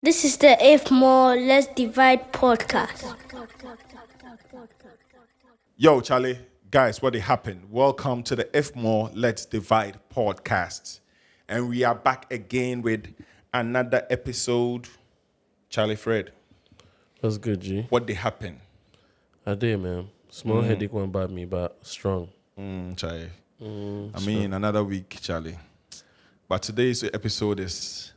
This is the If More Let's Divide podcast. Yo, Charlie, guys, what happened? Welcome to the If More Let's Divide podcast. And we are back again with another episode. Charlie Fred, That's good, G. what happened? I did, man. Small headache went by me, but strong. Charlie. Another week, Charlie. But today's episode is,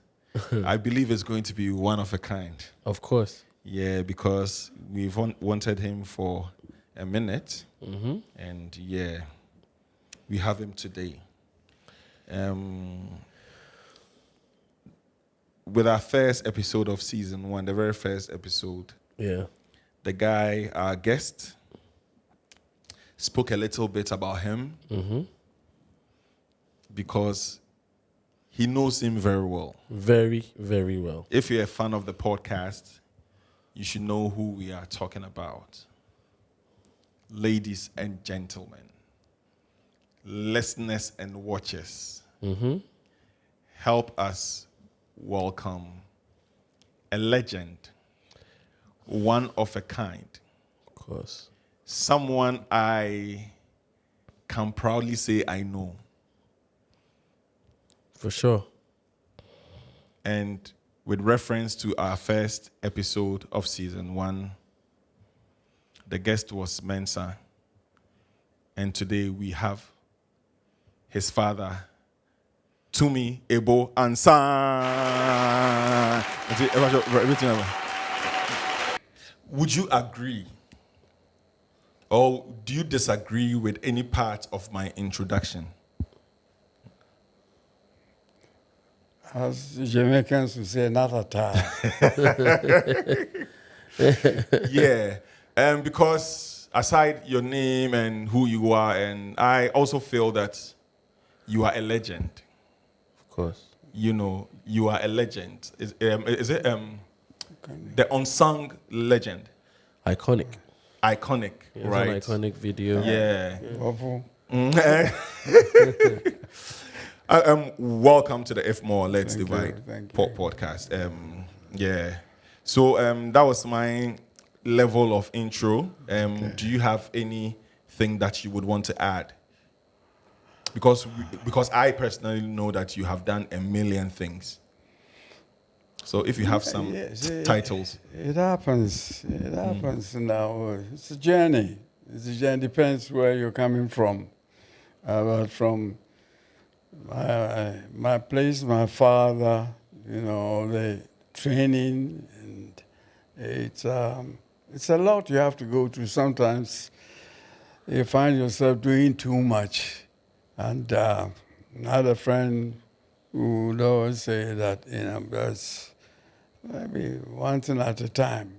I believe it's going to be one of a kind. Of course. Yeah, because we've wanted him for a minute. And yeah, we have him today. With our first episode of season 1, the very first episode, Yeah. the guy, our guest, spoke a little bit about him because he knows him very well. Very, very well. If you're a fan of the podcast, you should know who we are talking about. Ladies and gentlemen, listeners and watchers, help us welcome a legend, one of a kind, Of course. someone I can proudly say I know. For sure. And with reference to our first episode of season 1, the guest was Mensa. And today we have his father, Tumi Ebow Ansa. Would you agree or do you disagree with any part of my introduction? As Jamaicans would say, not at all. Yeah, because aside your name and who you are, and I also feel that you are a legend. Of course. You know, you are a legend. Is it the unsung legend? Iconic. Iconic, It's right? an iconic video. Yeah. Waffle. Welcome to the If More Let's Thank Divide you, thank you. podcast. Yeah. So that was my level of intro. Do you have anything that you would want to add? Because I personally know that you have done a million things. So if you have some titles. It happens. It happens now. It's a journey. It's a journey. Depends where you're coming from. But from my place, my father, the training, and it's a lot you have to go through. Sometimes you find yourself doing too much. And I had a friend who would always say that, that's maybe one thing at a time.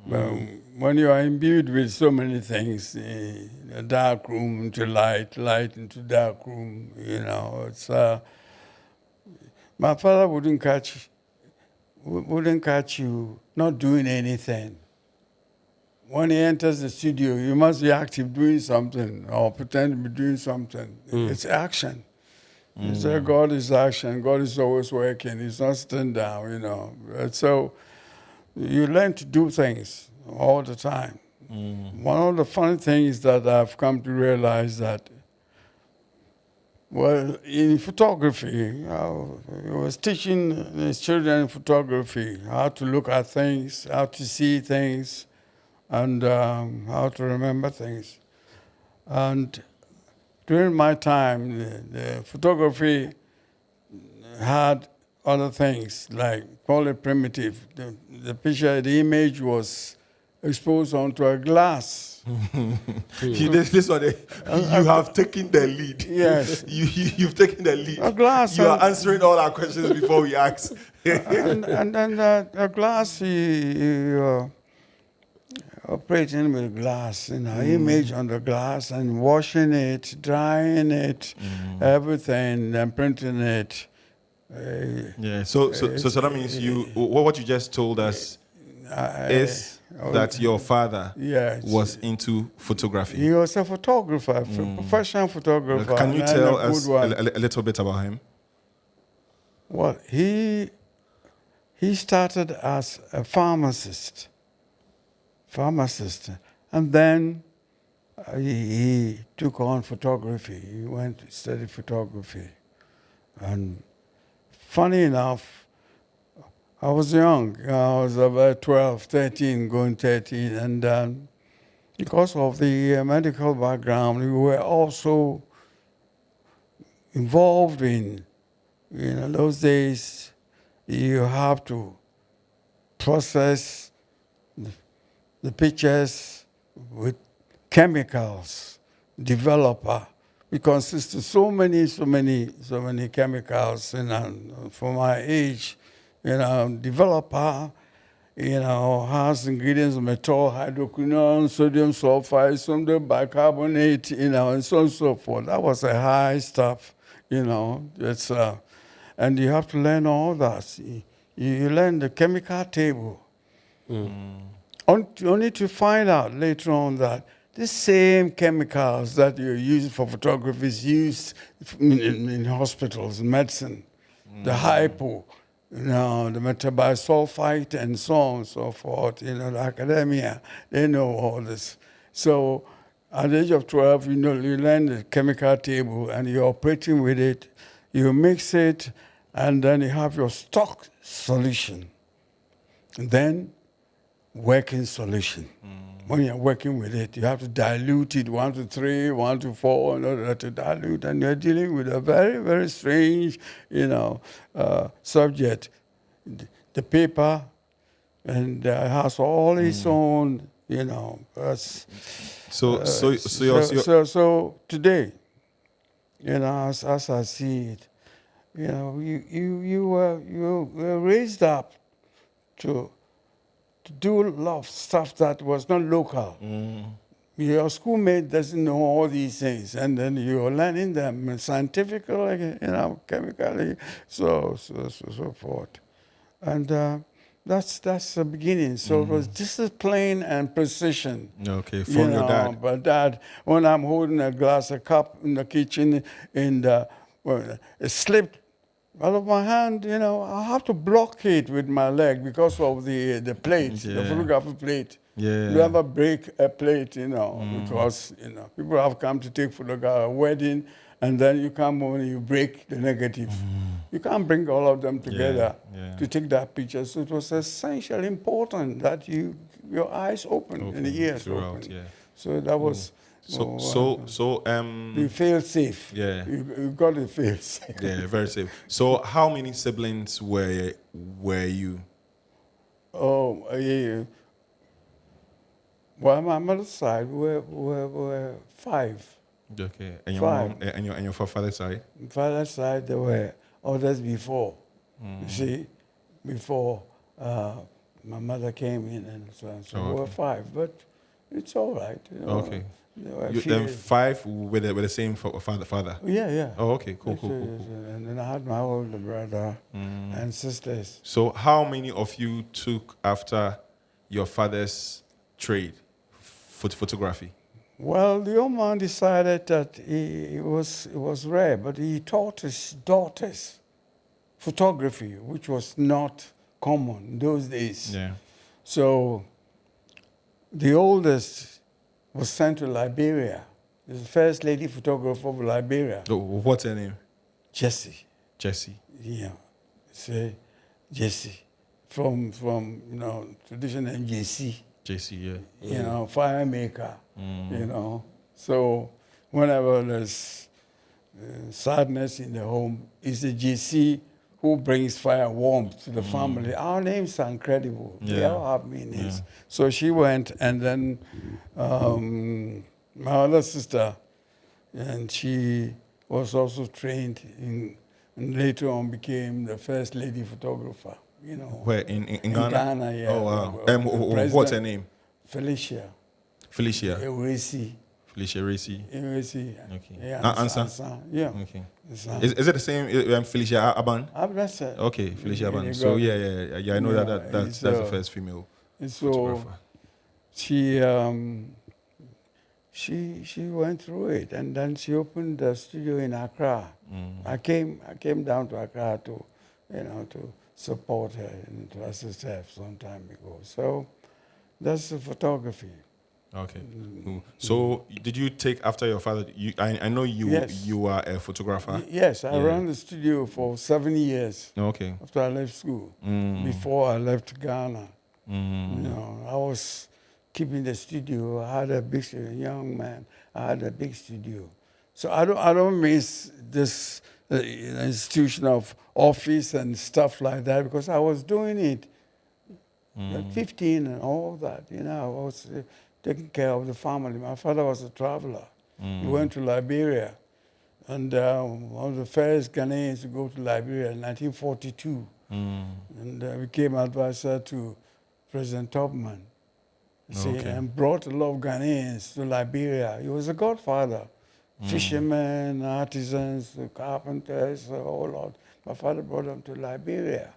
But when you are imbued with so many things, a dark room into light, light into dark room, it's my father wouldn't catch you not doing anything. When he enters the studio, you must be active doing something or pretend to be doing something. It's action. You say God is action. God is always working. He's not sitting down, And so you learn to do things all the time. One of the funny things that I've come to realize that, in photography, he was teaching his children photography, how to look at things, how to see things, and how to remember things. And during my time, the photography had other things, like, call it primitive. The picture, the image was exposed onto a glass. This one, you have taken the lead. Yes. You've taken the lead. A glass. You are answering all our questions before we ask. and then the glass, operating with glass, image on the glass and washing it, drying it, everything, and printing it. Yeah. So that means what you just told us is that your father was into photography. He was a photographer, professional photographer. Can you tell us a little bit about him? Well, he he started as a pharmacist, and then he took on photography. He went to study photography. And funny enough, I was young. I was about 12, 13, going 13. And because of the medical background, we were also involved in, those days, you have to process the pictures with chemicals, developer. We consist of so many chemicals, for my age, developer, has ingredients of methyl hydroquinone, sodium sulfide, sodium bicarbonate, and so on and so forth. That was a high stuff, It's and you have to learn all that. You learn the chemical table. Only to find out later on that the same chemicals that you use for photography is used in hospitals, in medicine. The hypo, the metabisulfite, and so on and so forth. The academia, they know all this. So at the age of 12, you learn the chemical table and you're operating with it. You mix it, and then you have your stock solution. And then working solution. When you're working with it, you have to dilute it 1 to 3, 1 to 4 in order to dilute, and you're dealing with a very, very strange, subject. The paper, and it has all its own, So today, as I see it, you were raised up to do a lot of stuff that was not local. Your schoolmate doesn't know all these things, and then you're learning them scientifically, chemically, so forth. And that's the beginning. So it was discipline and precision. Okay, from your dad. But Dad, when I'm holding a glass, a cup in the kitchen, and it slipped out of my hand, I have to block it with my leg because of the plate, the photography plate. Yeah. You ever break a plate, because, people have come to take photograph, a wedding, and then you come home and you break the negative. You can't bring all of them together to take that picture. So it was essentially important that your eyes open and the ears throughout, open. yeah. So that was... you feel safe. Yeah. You got to feel safe. Yeah, very safe. So how many siblings were you? Oh, yeah. Well, my mother's side were 5. Okay. And your 5. mom and your father's side? Father's side, there were others before. You see, before my mother came in and so on. So we were 5, but it's all right. Okay. Then 5 with the same father? Yeah. Oh, okay. Cool. And then I had my older brother and sisters. So how many of you took after your father's trade, photography? Well, the old man decided that it was rare, but he taught his daughters photography, which was not common in those days. Yeah. So the oldest was sent to Liberia. The first lady photographer of Liberia. What's her name? Jessie. Yeah. Say Jessie. From traditional JC. JC, yeah. Fire maker. So whenever there's sadness in the home, it's the GC who brings fire and warmth to the family. Our names are incredible. They all have meanings. So she went, and then my other sister, and she was also trained and later on became the first lady photographer. Where in Ghana? In Ghana, yeah. Oh wow. What's her name? Felicia. Felicia Racy. Okay. Yeah. Ansa. Yeah. Okay. Ansa. Is it the same Felicia Aban? That's it. Okay, Felicia Aban. So yeah. I know that's the first female photographer. She went through it, and then she opened the studio in Accra. I came down to Accra to support her and to assist her some time ago. So that's the photography. Okay. Cool. So did you take after your father? I know Yes. you are a photographer. Yes, I Yeah. ran the studio for 7 years Okay. after I left school. Before I left Ghana, I was keeping the studio. I had a big studio, young man. I had a big studio. So I don't miss this institution of office and stuff like that because I was doing it at 15 and all that. I was taking care of the family. My father was a traveler. He went to Liberia. And one of the first Ghanaians to go to Liberia in 1942. And became advisor to President Tubman. And brought a lot of Ghanaians to Liberia. He was a godfather. Fishermen, artisans, carpenters, a whole lot. My father brought them to Liberia.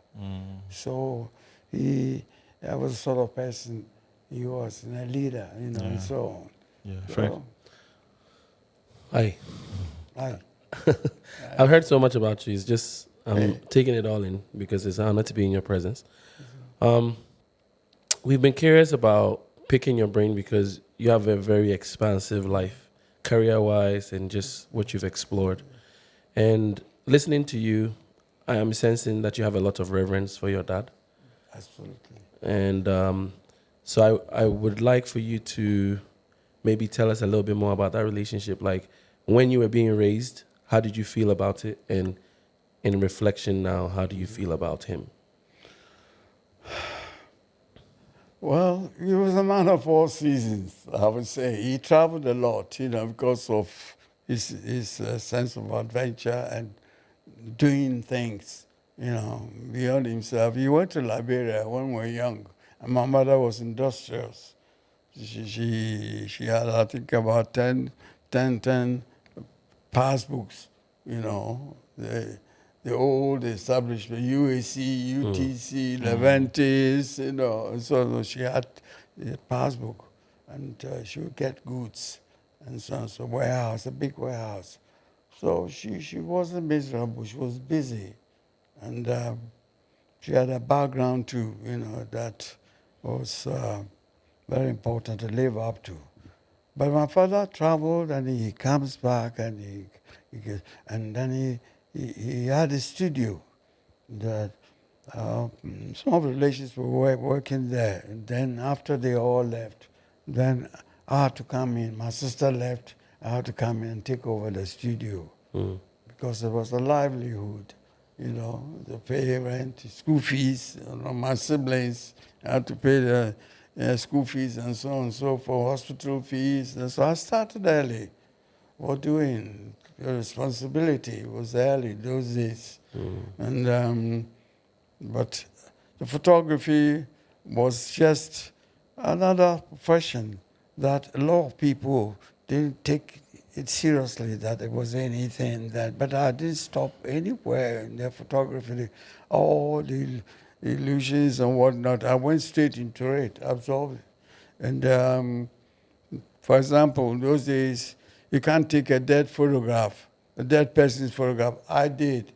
So I was the sort of person he was, and a leader, and so on. Yeah. So, Hi. Hi. I've heard so much about you. It's just I'm taking it all in because it's an honor to be in your presence. We've been curious about picking your brain because you have a very expansive life, career-wise, and just what you've explored. And listening to you, I am sensing that you have a lot of reverence for your dad. Absolutely. And so I would like for you to maybe tell us a little bit more about that relationship. Like when you were being raised, how did you feel about it? And in reflection now, how do you feel about him? Well, he was a man of all seasons, I would say. He traveled a lot, because of his sense of adventure and doing things, beyond himself. He went to Liberia when we were young, and my mother was industrious. She had, I think, about 10 passbooks, the old establishment, UAC, UTC, Leventis, so she had a passbook, and she would get goods, and so on. So warehouse, a big warehouse. So she wasn't miserable, she was busy, and she had a background too, that was very important to live up to. But my father traveled, and he comes back, and then he had a studio that some of the relations were working there. And then after they all left, then I had to come in. My sister left. I had to come in and take over the studio because it was a livelihood, to pay rent, school fees. My siblings had to pay the school fees and so on and so forth, hospital fees. And so I started early. Doing the responsibility was early those days. And but the photography was just another profession that a lot of people didn't take it seriously, that it was anything that, but I didn't stop anywhere in the photography, all the illusions and whatnot. I went straight into it, absorbed it. And for example, in those days, you can't take a dead photograph, a dead person's photograph. I did,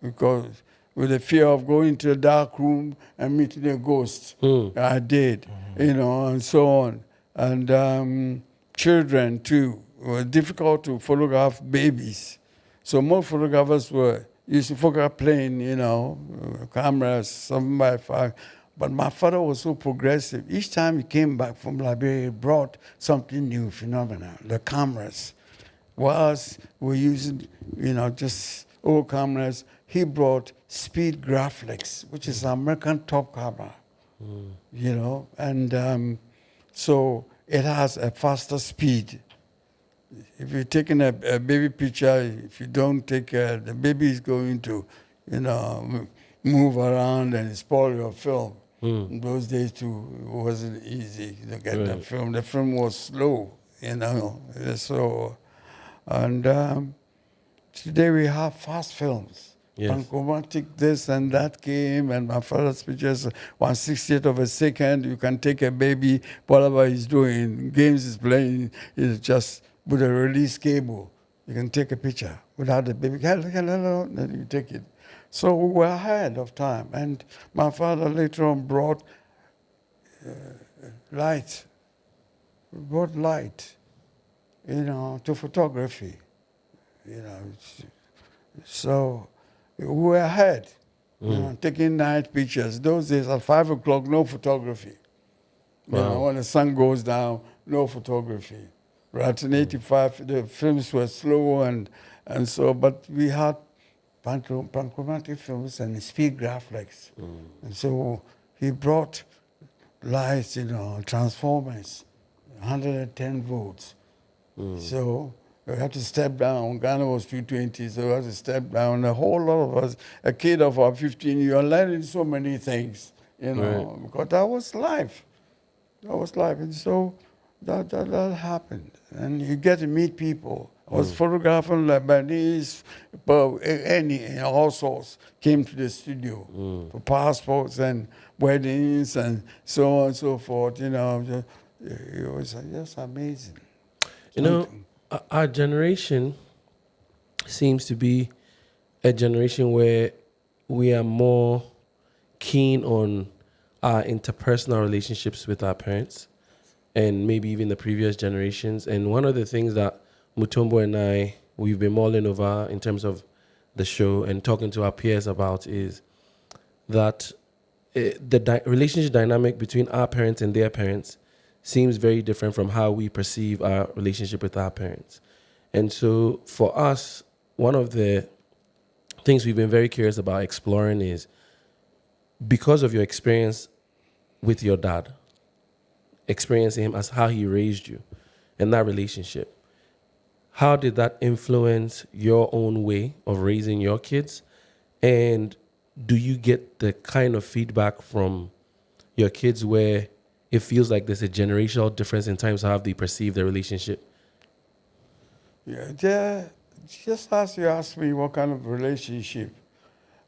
because with the fear of going to a dark room and meeting a ghost, I did, and so on. And children too. It was difficult to photograph babies. So most photographers used to photograph plain, cameras, 7x5. But my father was so progressive. Each time he came back from Liberia, he brought something new, phenomenal. The cameras. Whilst we're using, just old cameras, he brought Speed Graphics, which is an American top camera, and so it has a faster speed. If you're taking a baby picture, if you don't take care, the baby is going to, move around and spoil your film. In those days, too, it wasn't easy to get the film. The film was slow, So, and today we have fast films. Yes. Panchromatic, this and that came, and my father's pictures, 1/60th of a second. You can take a baby, whatever he's doing, games he's playing, is just with a release cable. You can take a picture without the baby. Then you take it. So we were ahead of time. And my father later on brought light, to photography, So we were ahead, taking night pictures. Those days at 5 o'clock, no photography. Wow. When the sun goes down, no photography. Right in 85, the films were slow and so, but we had panchromatic films and speed graphics. And so he brought lights, transformers, 110 volts. So we had to step down. Ghana was 220, so we had to step down. A whole lot of us, a kid of our 15, you're learning so many things, Right. because that was life. That was life. And so that happened. And you get to meet people. I was photographing Lebanese, all sorts came to the studio for passports and weddings and so on and so forth. It was just amazing. Our generation seems to be a generation where we are more keen on our interpersonal relationships with our parents and maybe even the previous generations. And one of the things that Mutombo and we've been mulling over in terms of the show and talking to our peers about is that the relationship dynamic between our parents and their parents seems very different from how we perceive our relationship with our parents. And so for us, one of the things we've been very curious about exploring is, because of your experience with your dad, experiencing him as how he raised you and that relationship, how did that influence your own way of raising your kids? And do you get the kind of feedback from your kids where it feels like there's a generational difference in terms of how they perceive their relationship? Yeah, just as you asked me what kind of relationship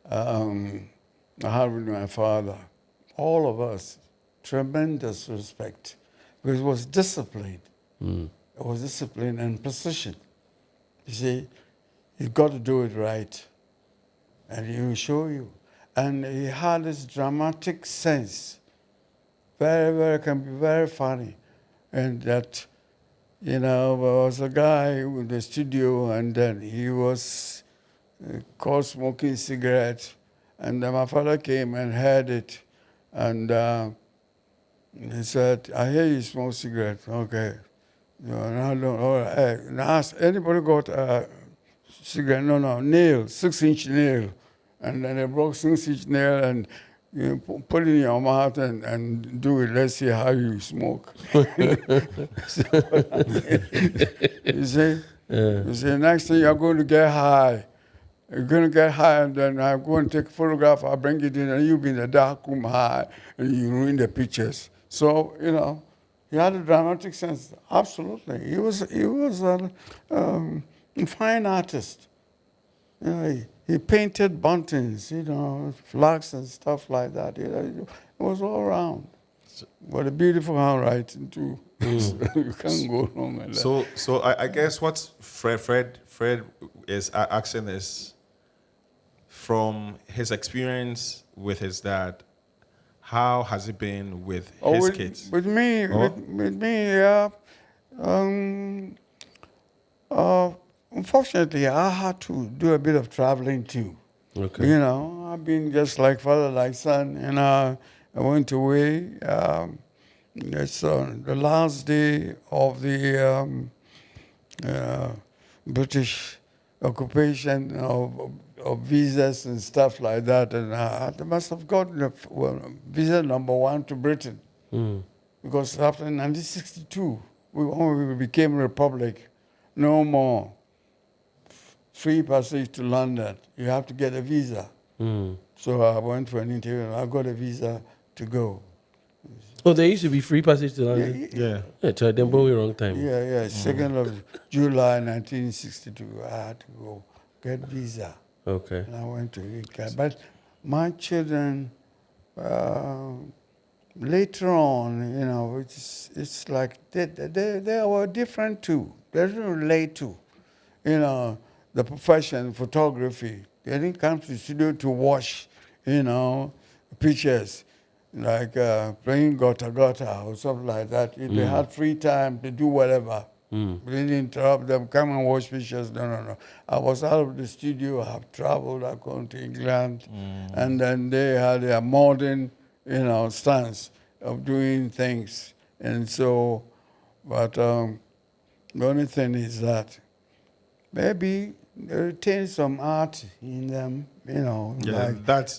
I had with my father, all of us, tremendous respect, because it was discipline. It was discipline and precision. You see, you've got to do it right, and he will show you. And he had this dramatic sense, can be very funny, and that, there was a guy in the studio, and then he was caught smoking cigarette, and then my father came and heard it, and he said, "I hear you smoke cigarette." Okay. No, no, all right. And I asked, anybody got a cigarette? No, nail, 6-inch nail. And then they broke 6-inch nail and put it in your mouth and do it. Let's see how you smoke. You see, next thing you're going to get high. You're going to get high, and then I'm going to take a photograph. I'll bring it in, and you'll be in the dark room high, and you ruin the pictures. So, he had a dramatic sense. Absolutely. He was a fine artist. He painted buntings, flags and stuff like that. It was all around. But a beautiful handwriting too. So you can't go wrong with that. So I guess what Fred is asking is, from his experience with his dad, how has it been with his kids? With me, yeah. Unfortunately, I had to do a bit of traveling too. Okay. I've been just like father, like son, and I went away. It's the last day of the British occupation of visas and stuff like that, and I must have gotten visa number 1 to Britain, because after 1962, when we became a republic, no more free passage to London. You have to get a visa. So I went for an interview and I got a visa to go. Oh, there used to be free passage to London? Yeah. Child, them boy wrong time. Yeah. 2nd of July 1962, I had to go get visa. Okay. And I went to UK. But my children, later on, it's like they were different too. They didn't relate to, the profession, photography. They didn't come to the studio to watch, pictures, like playing gota or something like that. If they had free time to do whatever, we didn't interrupt them, come and watch pictures. No. I was out of the studio, I have traveled, I've gone to England, and then they had a modern, stance of doing things. And so, but the only thing is that maybe they retain some art in them, Yeah, like, that's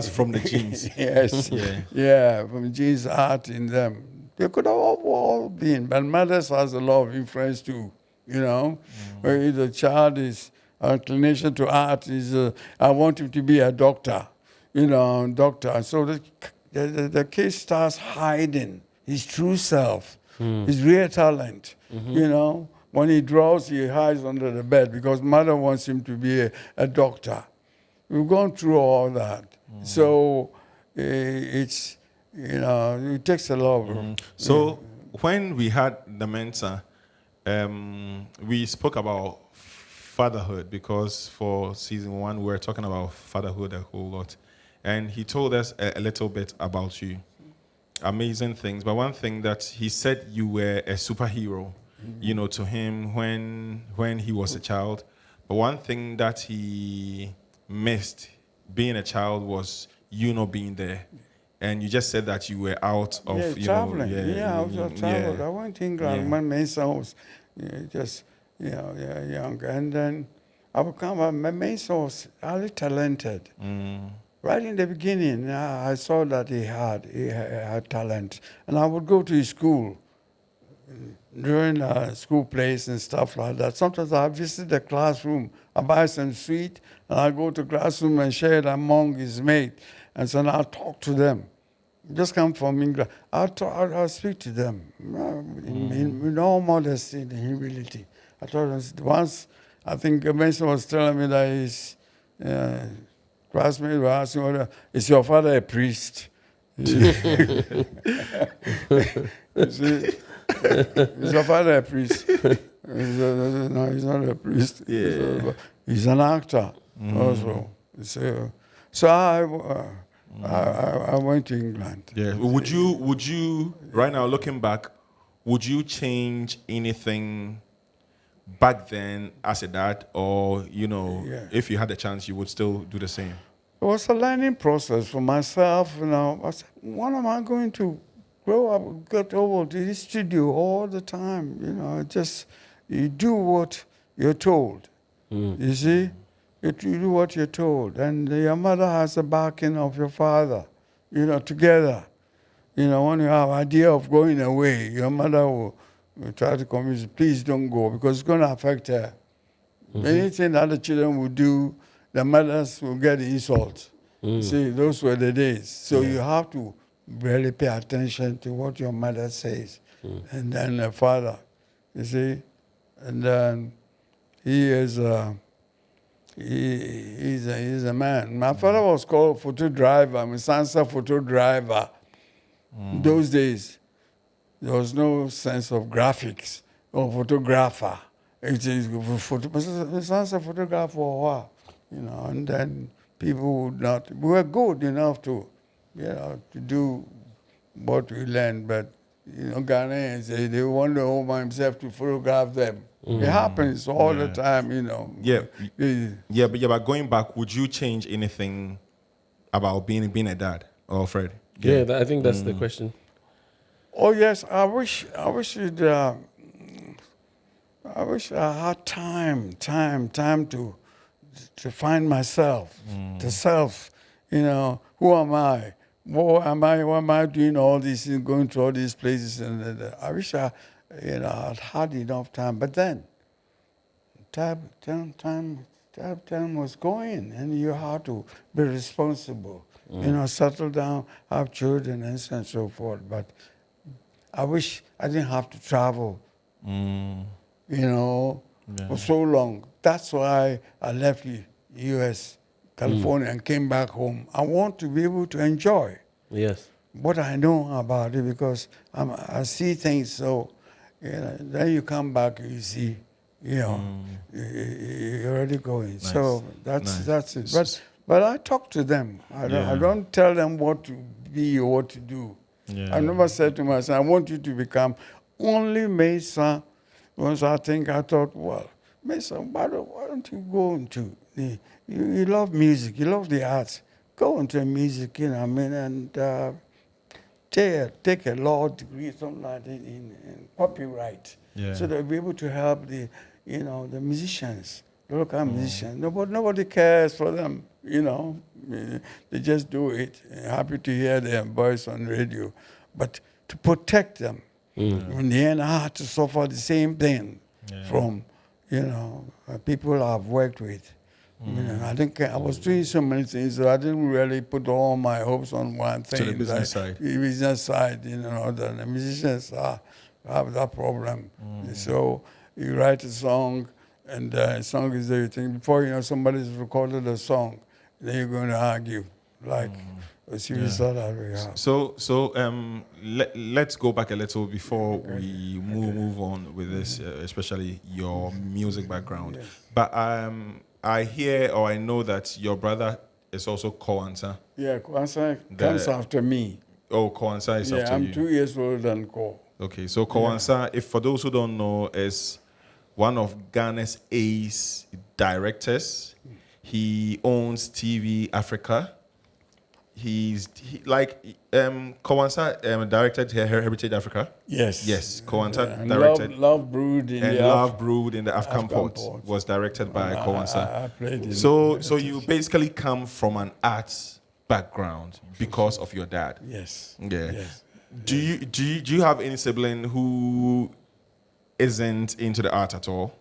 from the genes. yes, Yeah. from genes, art in them. They could have all been, but mothers has a lot of influence too, Where the child is inclination to art is, I want him to be a doctor, doctor. So the kid starts hiding his true self, his real talent, When he draws, he hides under the bed because mother wants him to be a doctor. We've gone through all that. So it's, it takes a lot of... So when we had the mentor, we spoke about fatherhood because for season 1 we were talking about fatherhood a whole lot, and he told us a little bit about you, amazing things. But one thing that he said, you were a superhero, to him when he was a child. But one thing that he missed being a child was you not being there. And you just said that you were out of, traveling. I was traveled. I went to England when my son was young. And then I would come up, my main son was highly talented. Right in the beginning, I saw that he had talent. And I would go to his school during school plays and stuff like that. Sometimes I visit the classroom, I buy some sweet, and I go to the classroom and share it among his mates. And so I'll talk to them. Just come from England. I'll speak to them in all modesty and humility. I told them once, I think Mason was telling me that his classmates were asking, is your father a priest? You see? Is your father a priest? No, he's not a priest. Yeah. He's an actor also. So I went to England. Yeah. Would you right now looking back, would you change anything back then as a dad, or if you had the chance, you would still do the same? It was a learning process for myself. I said, when am I going to grow up, get over to this studio all the time? You do what you're told. You see? You do what you're told. And your mother has the backing of your father, together. When you have idea of going away, your mother will try to convince you, please don't go, because it's going to affect her. Anything that the children will do, the mothers will get the insult. See, those were the days. So you have to really pay attention to what your mother says. And then the father, you see. And then he is... He's a man. My father was called photo driver, my son's a photo driver. Those days, there was no sense of graphics or photographer. It is my son's a photographer for a while, and then people would not. We were good enough to do what we learned, but Ghanaians, they want the old man himself to photograph them. It happens all the time, But going back, would you change anything about being a dad, or Fred? I think that's the question. Oh yes, I wish I had time to find myself, the self. Who am I? Why am I doing all these things, going to all these places? And I wish I had enough time. But then, time was going, and you had to be responsible. Settle down, have children, and so forth. But I wish I didn't have to travel, for so long. That's why I left the U.S., California, and came back home. I want to be able to enjoy what I know about it, because I see things. So then you come back, you see you're already going. Nice. So Nice. that's it. But I talk to them. I don't tell them what to be or what to do. Yeah. I never said to myself, I want you to become only Mesa. Once I thought, well, Mesa, why don't you go into you love music, you love the arts. Go into music, and take a law degree, something like that, in copyright. Yeah. So they'll be able to help the musicians, the local musicians. Nobody cares for them, They just do it. Happy to hear their voice on radio. But to protect them, in the end, I had to suffer the same thing from, people I've worked with. I think I was doing so many things that I didn't really put all my hopes on one thing. To the business side. The business side, the musicians have that problem. So you write a song, and the song is everything. Before somebody's recorded a song, then you're going to argue, like Osibisa that we have. So let's go back a little before we move on with this, especially your music background. Yes. But I hear or I know that your brother is also Ko Ansa. Yeah, Ko Ansa comes after me. Oh, Ko Ansa is after you. I'm 2 years older than Ko. Okay, so Ko Ansa, if for those who don't know, is one of Ghana's ace directors. He owns TV Africa. Ko Ansa directed Heritage Africa. Yes. Ko Ansa And directed Love Brewed in the African Port was directed by Ko Ansa. I played in So you basically come from an arts background because of your dad. Yes. Yeah. Yes. Do you have any sibling who isn't into the art at all?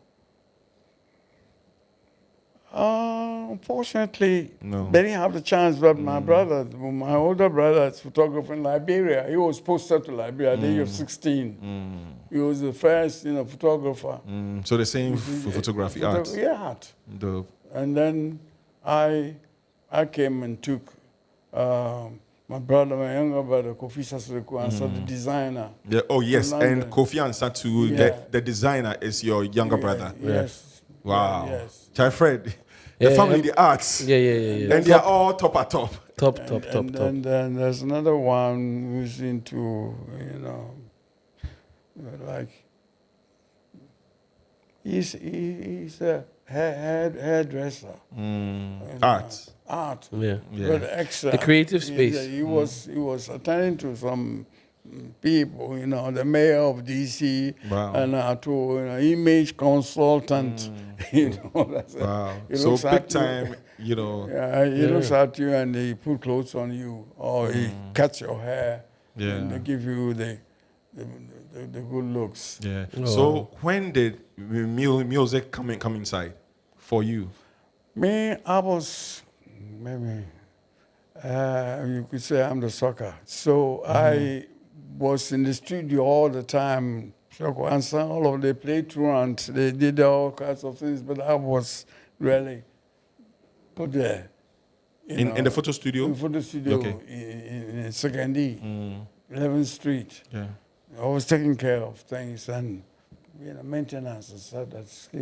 Unfortunately, No. they didn't have the chance, but my older brother is a photographer in Liberia. He was posted to Liberia at the age of 16. He was the first photographer. So the same for photography, art. Yeah, art. Dope. And then I came and took my younger brother, Kofi Sasreku, and the designer. Yeah. Oh yes, and London. Kofi Ansa too. Yeah. The designer is your younger brother. Yes. Wow. Yeah, yes. Child Fred, the family, the arts. Yeah. And they are all top at top. Top. And then there's another one who's into, like, he's a hairdresser. Art. Art. Yeah. But extra. The creative space. He was attending to some people, the mayor of DC, Wow. and to image consultant. Wow. He So looks big at you. time, Yeah, he looks at you and he put clothes on you, or he cuts your hair, and they give you the good looks. Yeah. Oh. So when did music come inside for you? Me, I was maybe you could say I'm the sucker. So I was in the studio all the time. Shoko Ansa, all of they played truant, they did all kinds of things, but I was really put there. In the photo studio? In the photo studio Okay. in 2nd D, 11th Street. Yeah. I was taking care of things and maintenance and stuff,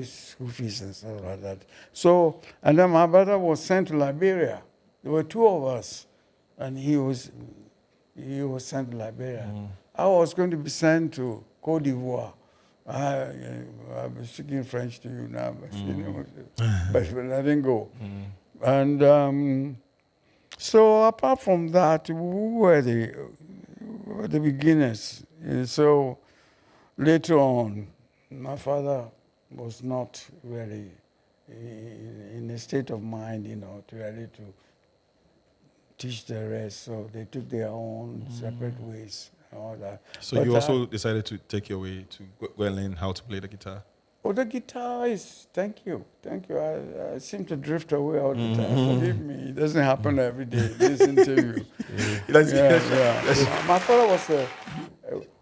school fees and stuff like that. So, and then my brother was sent to Liberia. There were 2 of us, and he was sent to Liberia. I was going to be sent to Côte d'Ivoire. I'm speaking French to you now, but I didn't go. And so apart from that, we were the beginners. And so later on, my father was not really in a state of mind, to really to teach the rest. So they took their own separate ways and all that. So But you also decided to take your way to go and learn how to play the guitar? Oh, the guitar is, thank you. I seem to drift away all the time. Forgive me. It doesn't happen every day, this interview. My father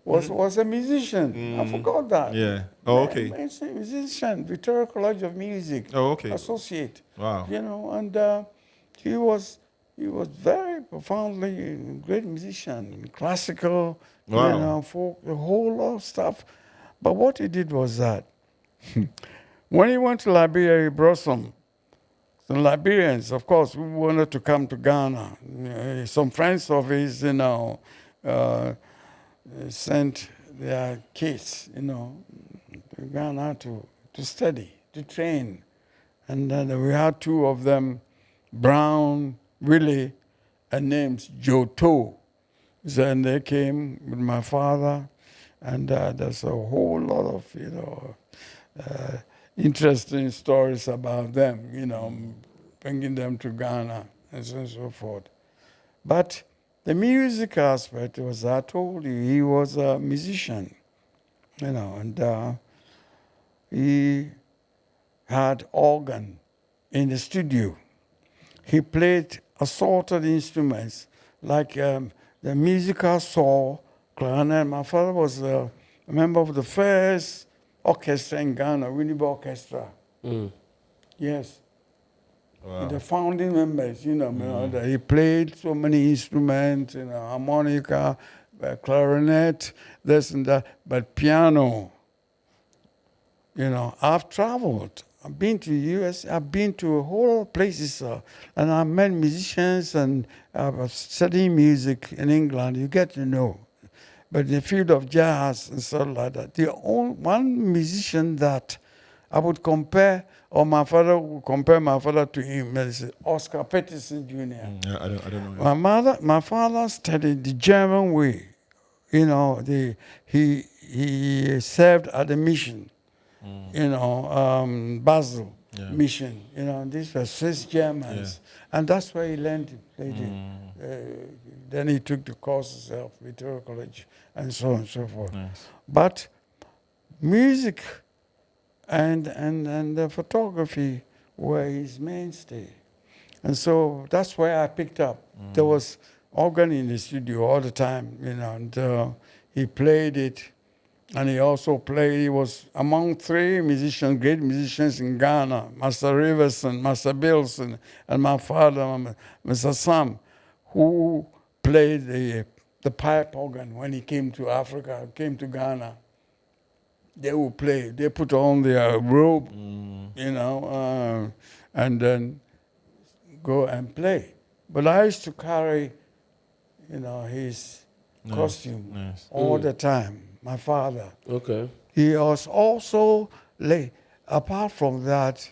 was a musician. I forgot that. Yeah. Oh, okay. He's a musician, Victoria College of Music. Oh, okay. Associate. Wow. And he was very profoundly a great musician, classical, Wow. folk, a whole lot of stuff. But what he did was that When he went to Liberia, he brought some Liberians, of course, who wanted to come to Ghana. Some friends of his, sent their kids, to Ghana to study, to train. And then we had two of them, Brown, Willie, and names Joto. Then they came with my father, and there's a whole lot of, interesting stories about them, bringing them to Ghana and so on and so forth. But the music aspect was, I told you, he was a musician, and he had organ in the studio. He played assorted instruments like the musical saw, clarinet. My father was a member of the first orchestra in Ghana, Winneba Orchestra. Yes. Wow. The founding members, that he played so many instruments, harmonica, clarinet, this and that, but piano. I've traveled. I've been to the U.S. I've been to a whole lot of places, and I met musicians, and I was studying music in England. You get to know. But in the field of jazz and stuff like that, the only one musician that I would compare, or my father would compare my father to him, is Oscar Peterson Jr. Yeah, I don't know. My father studied the German way. He served at the mission. Basel mission. These were Swiss Germans. Yeah. And that's where he learned to play then he took the courses of Victoria College and so on and so forth. Nice. But music and the photography were his mainstay. And so that's where I picked up. There was organ in the studio all the time, and he played it. And he also played, he was among three musicians, great musicians in Ghana, Master Riverson, Master Bilson, and my father, Mr. Sam, who played the pipe organ when he came to Africa, came to Ghana. They would play, they put on their robe, and then go and play. But I used to carry, his costume all the time. My father. Okay. He was also, apart from that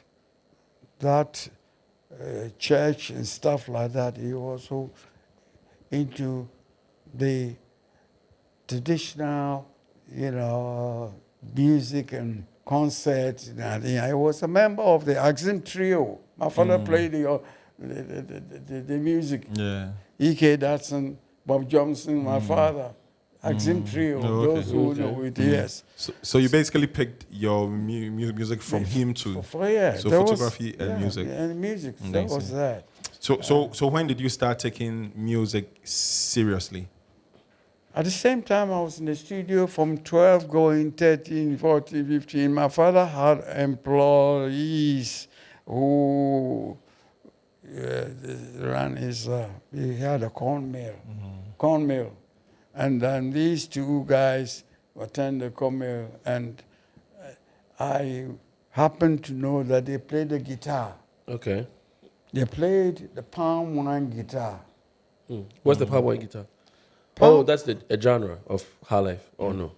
church and stuff like that, he was also into the traditional, music and concerts. I was a member of the Axim Trio. My father played the music. Yeah. E.K. Datsun, Bob Johnson, my father. Axim Trio, those who know it, yes. So you basically picked your music from him too. Yeah, so photography and music. And music, that was that. So when did you start taking music seriously? At the same time, I was in the studio from 12 going 13, 14, 15. My father had employees who ran his, he had a corn mill. And then these two guys attended the corn mill, and I happened to know that they played the guitar. Okay. They played the palm wine guitar. What's the palm wine guitar? That's a genre of high life, or no?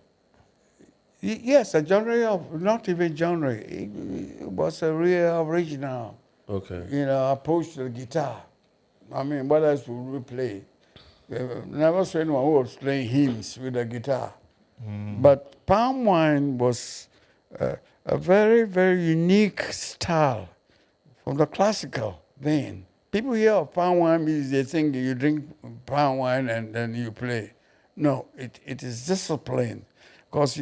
Yes, a genre of, not even genre. It was a real original. Okay. Approach to the guitar. I mean, what else would we play? Never saw anyone who was playing hymns with a guitar. But palm wine was a very, very unique style from the classical vein. People hear of palm wine music, they think you drink palm wine and then you play. No, it is discipline. Because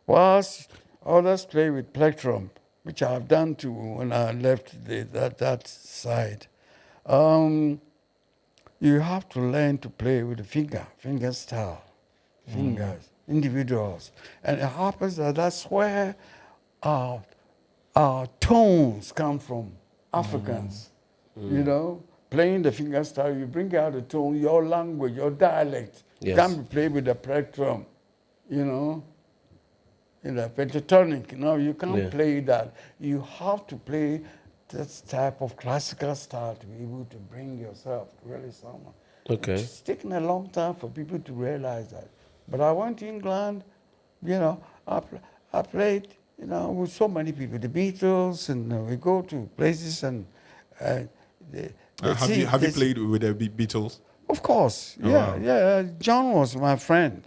whilst others play with plectrum, which I've done too when I left that side, you have to learn to play with the finger style, fingers, individuals. And it happens that that's where our tones come from, Africans. Playing the finger style, you bring out the tone, your language, your dialect. Yes. Can't be played with the plectrum, pentatonic. You can't Yeah. play that. You have to play this type of classical style to be able to bring yourself really somewhere. Okay. It's taken a long time for people to realize that. But I went to England, I played, with so many people, the Beatles, and we go to places and Have you played with the Beatles? Of course, Oh, yeah, wow. yeah. John was my friend.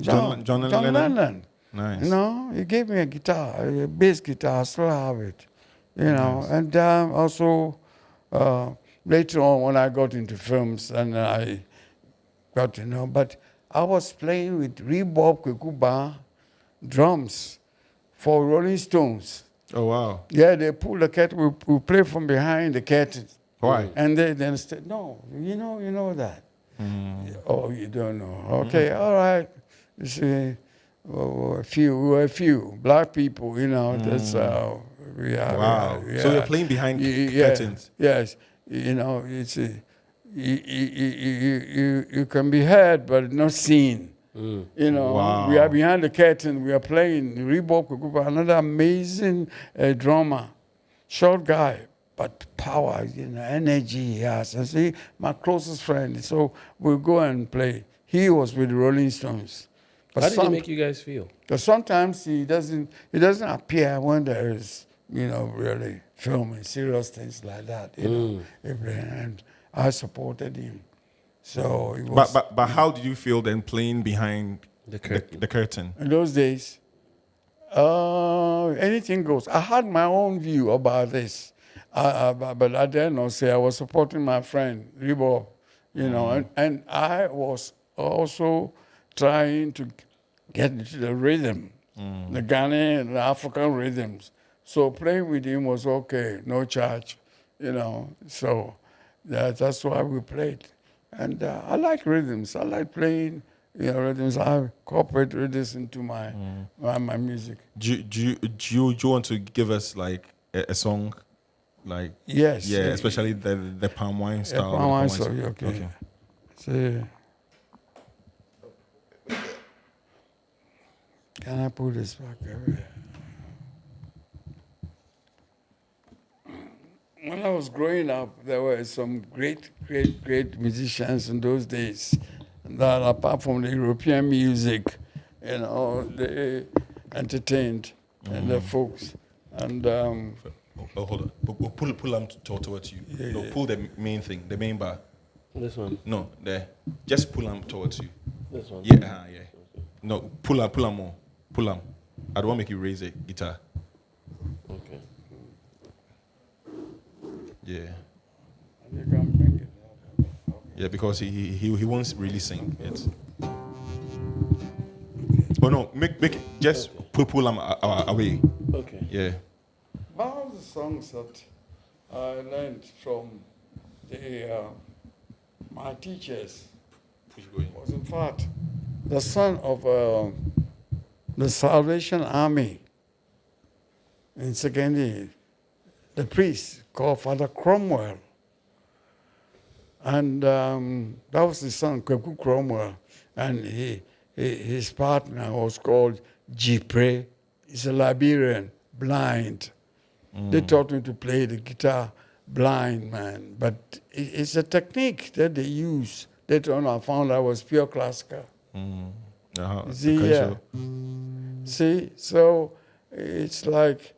John Lennon? Nice. He gave me a guitar, a bass guitar. I still have it. Nice. And also later on when I got into films and I got to know, but I was playing with Rebob Kwekuba drums for Rolling Stones. Oh, wow. Yeah, they pull the curtain. We play from behind the curtain. Why? And they then said, no, you know that. Oh, you don't know. Okay, all right. You see, we were a few black people, that's how we are. Wow. We are. So you're playing behind curtains? Yes. It's you can be heard but not seen. Wow. We are behind the curtain. We are playing Reebok, another amazing drummer, short guy, but power, energy he has. And see, my closest friend. So we'll go and play. He was with the Rolling Stones. But How did it make you guys feel? But sometimes he doesn't appear when there is, really filming, serious things like that. And I supported him. So it was. But how did you feel then playing behind The curtain. the curtain? In those days, anything goes. I had my own view about this, but I dare not say I was supporting my friend Rebo, and I was also trying to get into the rhythm, the Ghanaian and the African rhythms. So playing with him was okay, no charge, So that's why we played. And I like rhythms. I like playing, rhythms. I incorporate rhythms into my music. Do you want to give us like a song, like Yes. yeah, especially the palm wine style. Palm wine style, okay. So, can I put this back everywhere? When I was growing up, there were some great musicians in those days that, apart from the European music, they entertained and the folks. And hold on. Pull them towards you. No, pull the main thing, the main bar. This one. No, there. Just pull them towards you. This one. Yeah, yeah. No, pull them more. Pull them. I don't want to make you raise the guitar. Okay. Yeah. you can bring it up. Yeah, because he won't really sing it. Oh no, make just pull them away. Okay. Yeah. One of the songs that I learned from my teachers was, in fact, the son of the Salvation Army in secondary, the priest called Father Cromwell. And that was his son, Kweku Cromwell. And his partner was called Jipre. He's a Liberian, blind. They taught me to play the guitar blind, man. But it's a technique that they use. Later on, I found out was pure classical. See, yeah. See, so it's like...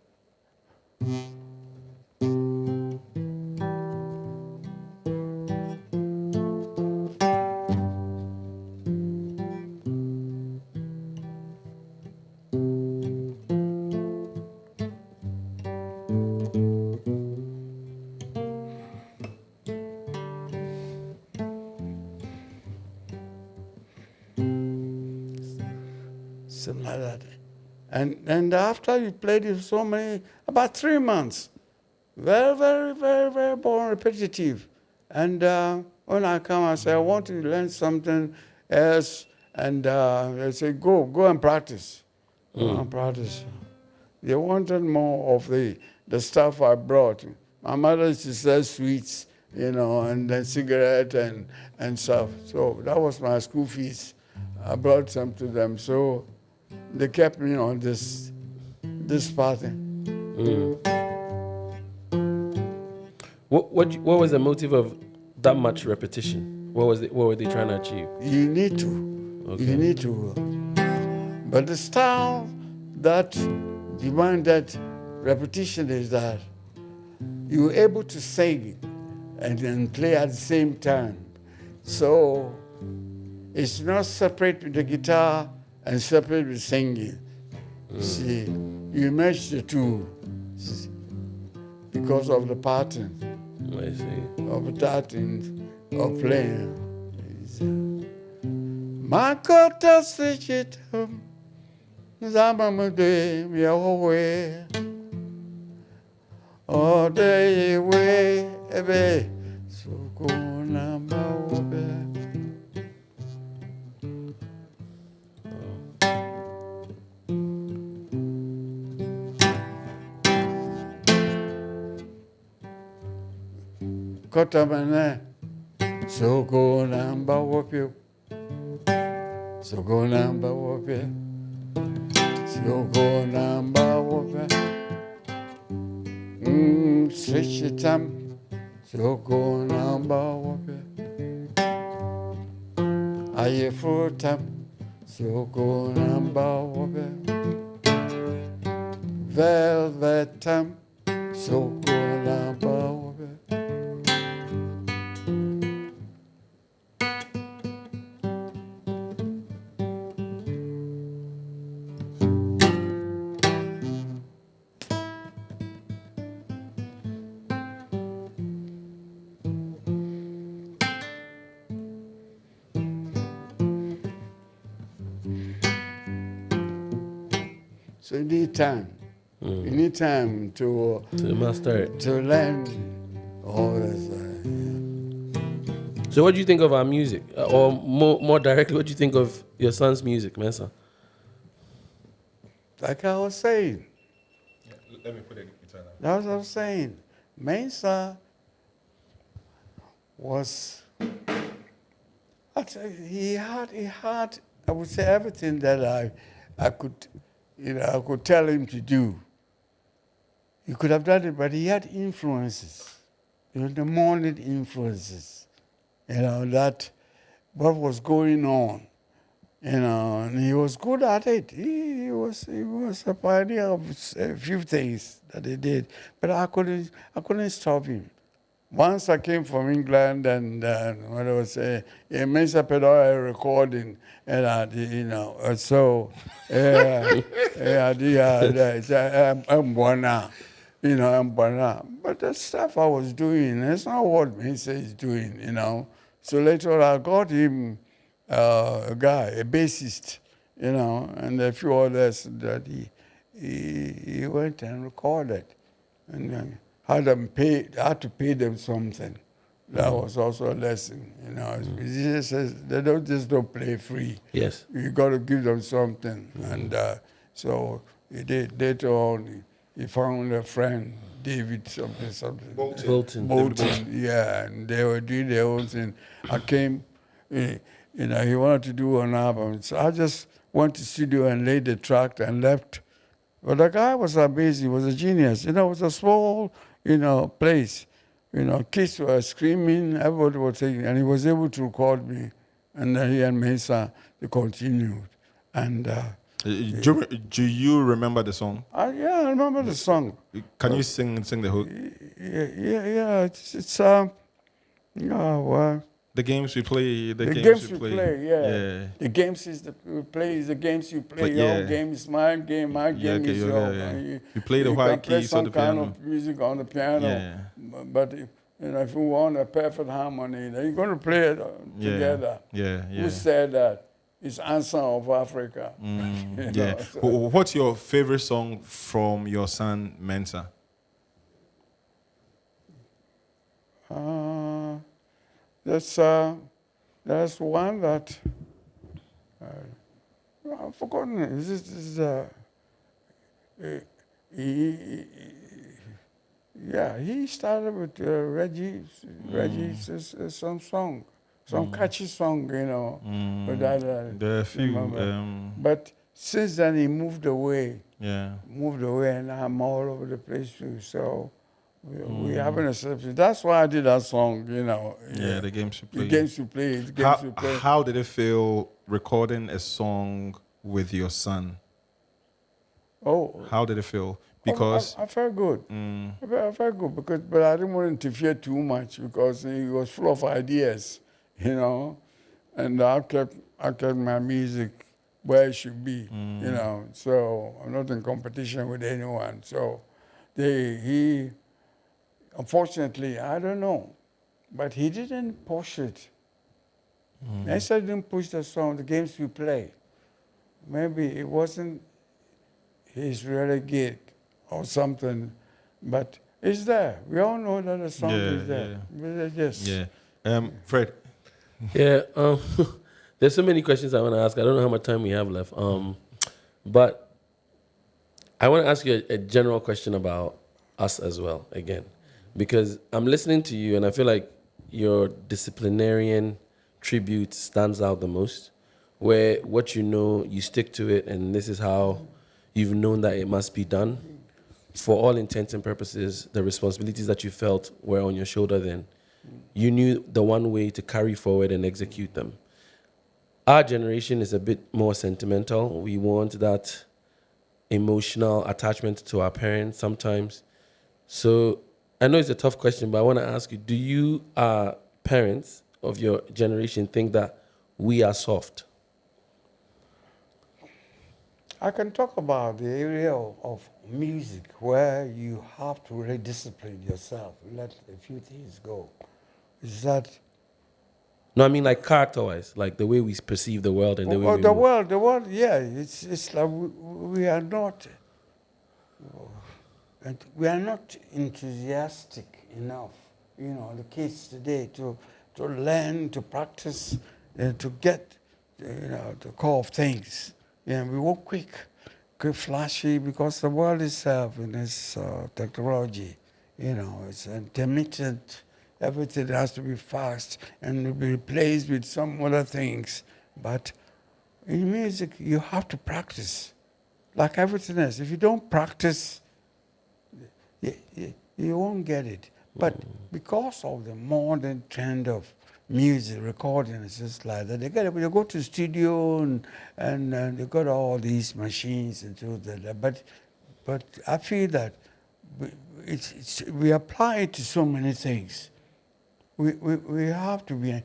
something like that. And after you played it so many, about 3 months, very, very, very, very boring, repetitive. And when I come, I say, I want to learn something else. And they say, go and practice. Go and practice. They wanted more of the stuff I brought. My mother used to sell sweets, and then cigarette and stuff. So that was my school fees. I brought some to them. So they kept me on this party. What was the motive of that much repetition? What were they trying to achieve? You need to. Okay. You need to. But the style that demanded repetition is that you were able to sing and then play at the same time. So it's not separate with the guitar and separate with singing. See, you match the two because of the pattern. I see. Of that of playing. Makota sechitum zamamade miawe ode we ebe sukuna maobe. Kotamane sukuna maobe. Soko namba wope, soko namba wope. Switch it up, soko namba wope. Aye fruit up, soko namba wope. Velvet up, soko namba wope. So you need time. You need time to master it. To learn all this. So what do you think of our music? Or more directly, what do you think of your son's music, Mensa? Like I was saying. Yeah, let me put the guitar down. That's what I was saying. Mensa was, he had, I would say, everything that I could, I could tell him to do. He could have done it, but he had influences, the morning influences, that what was going on, and he was good at it. He was a pioneer of a few things that he did, but I couldn't stop him. Once I came from England and what I was saying, Mensa Pedal recording, and so I'm born. But the stuff I was doing, it's not what Mensa is doing, So later I got him a guy, a bassist, and a few others that he went and recorded, and had to pay them something. That was also a lesson, Musicians, they don't play free. Yes. You got to give them something, and so he did. Later on, he found a friend, David something. Bolton. Yeah, and they were doing their own thing. I came, he wanted to do an album, so I just went to studio and laid the track and left. But the guy was amazing. He was a genius. It was a small, place. Kids were screaming, everybody was saying, and he was able to record me. And then he and Mensa, they continued. And do you remember the song? yeah, I remember the song. Can you sing the hook? Yeah. It's well. The games we play. The games we play, yeah. The games we play is the games you play. But your game is my game. My game is yours. Yeah. You play the white keys on the piano. Some kind of music on the piano. Yeah. But if you want a perfect harmony, then you're going to play it together. Yeah. Who said that? It's Ansa of Africa. Yeah. So. What's your favorite song from your son Mensa? There's one that I've forgotten. He started with Reggie's some catchy song, But there are a few. but since then he moved away. Yeah. And I'm all over the place too. So we haven't accepted. That's why I did that song, you know. Yeah, the games you play. The games you play, the games you play. How did it feel recording a song with your son? Oh. How did it feel? Because I felt good. I felt good but I didn't want to interfere too much because he was full of ideas, you know. And I kept my music where it should be, you know. So I'm not in competition with anyone. So he unfortunately, I don't know, but he didn't push it. Nessa didn't push the song, the games we play. Maybe it wasn't his really gig or something, but it's there. We all know that the song is there. Yes. Yeah. Fred. Yeah, there's so many questions I want to ask. I don't know how much time we have left. But I want to ask you a general question about us as well, again, because I'm listening to you and I feel like your disciplinarian tribute stands out the most, where what you know, you stick to it, and this is how you've known that it must be done. For all intents and purposes, the responsibilities that you felt were on your shoulder then. You knew the one way to carry forward and execute them. Our generation is a bit more sentimental. We want that emotional attachment to our parents sometimes. So I know it's a tough question, but I want to ask you, do you, parents of your generation, think that we are soft? I can talk about the area of music where you have to really discipline yourself, let a few things go. Is that... No, I mean like character-wise, like the way we perceive the world and the way we the move. world, yeah. It's like we are not enthusiastic enough. You know, the kids today to learn, to practice, and to get, you know, the core of things. Yeah, we work quick, flashy, because the world itself in its technology, you know, it's intermittent. Everything has to be fast and be replaced with some other things. But in music, you have to practice, like everything else. If you don't practice, you won't get it. But because of the modern trend of music recording, it's just like that. They go to the studio and they got all these machines and do that. But I feel that we apply it to so many things. We have to be,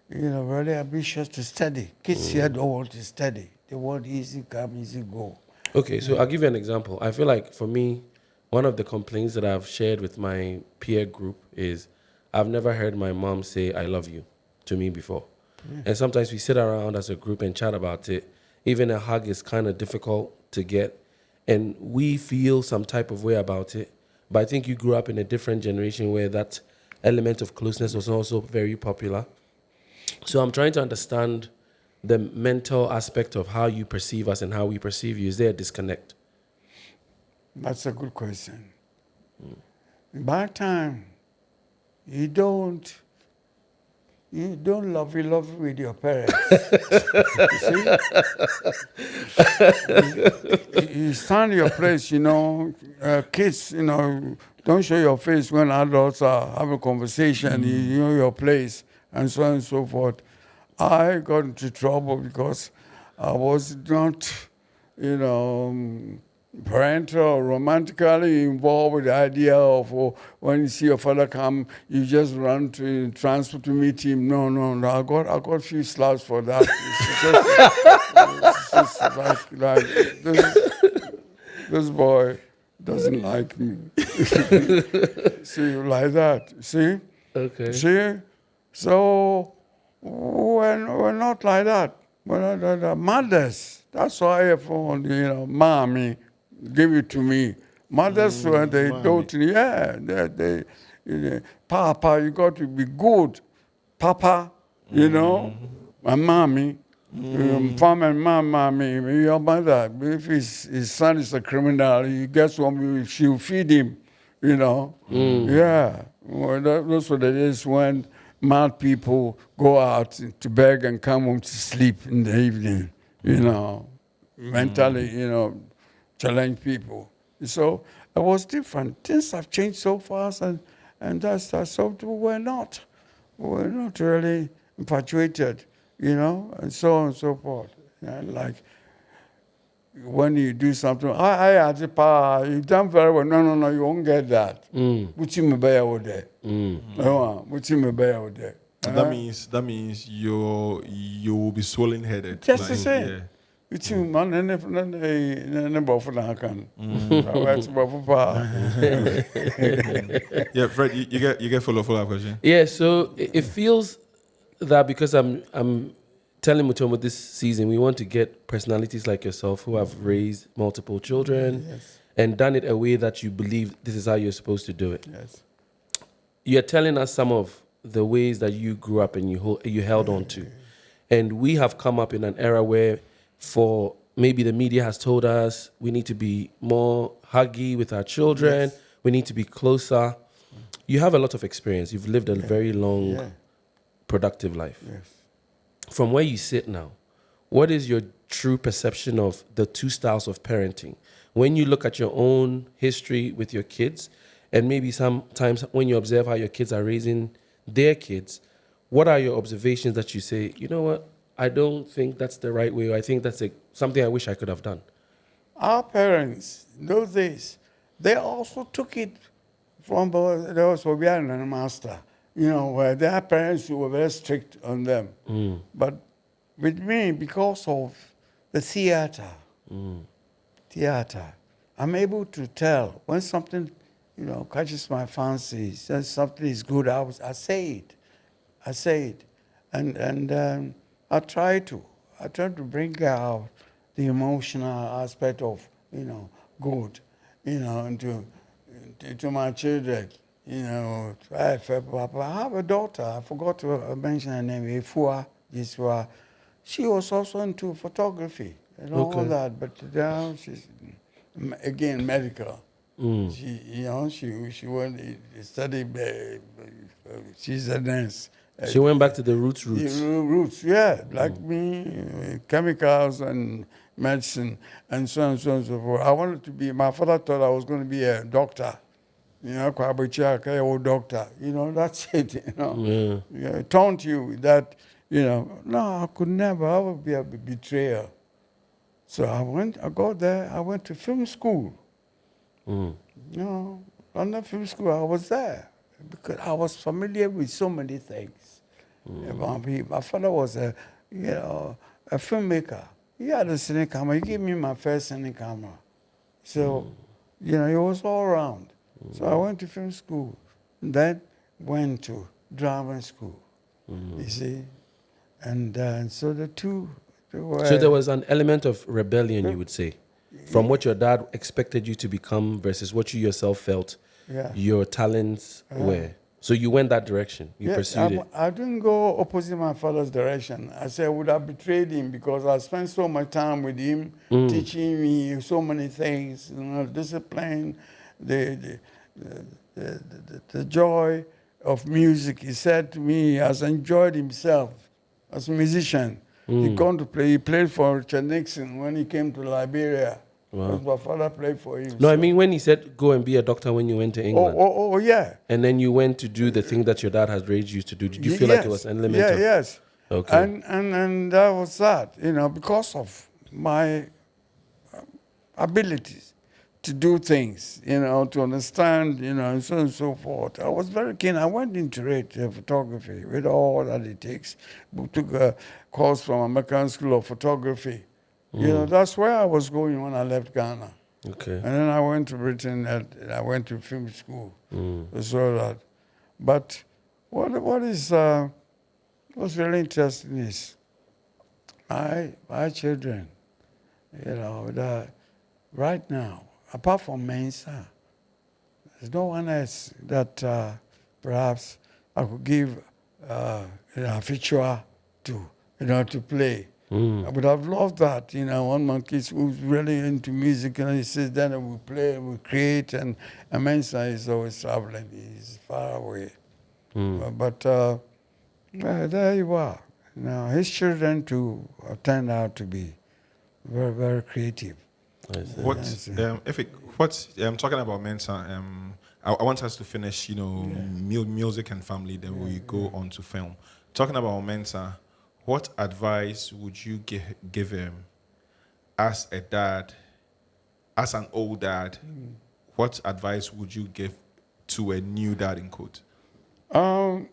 you know, really ambitious to study. Kids here don't want to study. They want easy come, easy go. Okay, so I'll give you an example. I feel like for me, one of the complaints that I've shared with my peer group is I've never heard my mom say, "I love you," to me before. Yeah. And sometimes we sit around as a group and chat about it. Even a hug is kind of difficult to get. And we feel some type of way about it. But I think you grew up in a different generation where that element of closeness was also very popular. So I'm trying to understand the mental aspect of how you perceive us and how we perceive you. Is there a disconnect? That's a good question. By the time you don't love with your parents. You stand your place, you know, kids, you know, don't show your face when adults are having a conversation, you know your place, and so on and so forth. I got into trouble because I was not, you know, parental or romantically involved with the idea of when you see your father come, you just run to transport to meet him. No. I got a few slaps for that. It's just like this boy doesn't like me. See, like that. See? Okay. See? So we're not like that. We're not the mothers. That's why I found, you know, mommy. Give it to me. Mothers, when they don't, they you know, Papa, you got to be good. Papa, you know, and mommy, farm and mommy, your mother. If his son is a criminal, he gets one, she'll feed him, you know. Yeah, well, those were the days when mad people go out to beg and come home to sleep in the evening, you know. mentally, challenge people. So it was different. Things have changed so fast, and that's so we're not really infatuated, and so on and so forth. And like when you do something, you've done very well. No, you won't get that. What's in my bear over there? What's in my bear over there? That means you will be swollen headed. Just the same. It's man, and for the can. Yeah, Fred, you get follow-up question. Yeah, so it feels that because I'm telling Mutombo this season, we want to get personalities like yourself who have raised multiple children and done it a way that you believe this is how you're supposed to do it. Yes. You're telling us some of the ways that you grew up and you held on to. And we have come up in an era where for maybe the media has told us we need to be more huggy with our children. Yes. We need to be closer. You have a lot of experience. You've lived a very long, productive life. Yes. From where you sit now, what is your true perception of the two styles of parenting? When you look at your own history with your kids, and maybe sometimes when you observe how your kids are raising their kids, what are your observations that you say, you know what, I don't think that's the right way, or I think that's something I wish I could have done? Our parents, those days, they also took it from those who were a master, where their parents were very strict on them. But with me, because of the theater, I'm able to tell when something, catches my fancy, says something is good, I say it. And I try to bring out the emotional aspect of, good, into my children. I have a daughter. I forgot to mention her name, Efua Jiswa. She was also into photography and all that, but now she's again medical. She went to study. She's a nurse. She went back to the roots. Roots, yeah, like me, chemicals and medicine and so on and so forth. I wanted to be. My father thought I was going to be a doctor. Doctor. That's it. Yeah, taunt you that. No, I could never. I would be a betrayer. So I got there. I went to film school. Under film school, I was there because I was familiar with so many things. My father was a filmmaker. He had a cine camera. He gave me my first cine camera. So, it was all around. So I went to film school, then went to drama school. You see, and so the two. So there was an element of rebellion, you would say, from what your dad expected you to become versus what you yourself felt your talents were. So you went that direction. You pursued it. I didn't go opposite my father's direction. I said I would have betrayed him because I spent so much time with him, teaching me so many things, discipline, the joy of music. He said to me, he has enjoyed himself as a musician. He came to play. He played for Richard Nixon when he came to Liberia. Wow. My father played for him. No, I mean when he said go and be a doctor when you went to England. Oh, yeah. And then you went to do the thing that your dad had raised you to do. Did you feel like it was an element of... Yes. Okay. And that was that, because of my abilities to do things, to understand, and so on and so forth. I was very keen. I went into photography with all that it takes. We took a course from American School of Photography. That's where I was going when I left Ghana. Okay. And then I went to Britain and I went to film school. So that. But what's really interesting is my children, right now, apart from Mensa, there's no one else that perhaps I could give a feature to, to play. I would have loved that, one of my kids who's really into music and he sits down and we play and we create and Mensa is always traveling, he's far away. But there you are. Now his children too turned out to be very, very creative. What if it, what's talking about Mensa? I want us to finish, music and family. Then we go on to film. Talking about Mensa, what advice would you give him as a dad, as an old dad? What advice would you give to a new dad in quote? What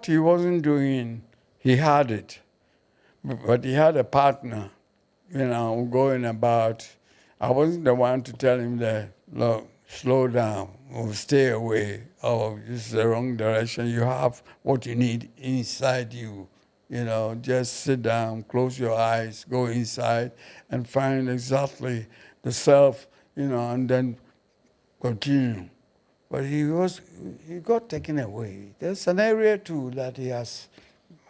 he wasn't doing, he had it, but he had a partner, going about. I wasn't the one to tell him that, look, slow down or stay away or this is the wrong direction. You have what you need inside you. Just sit down, close your eyes, go inside and find exactly the self, and then continue. But he got taken away. There's an area too that he has,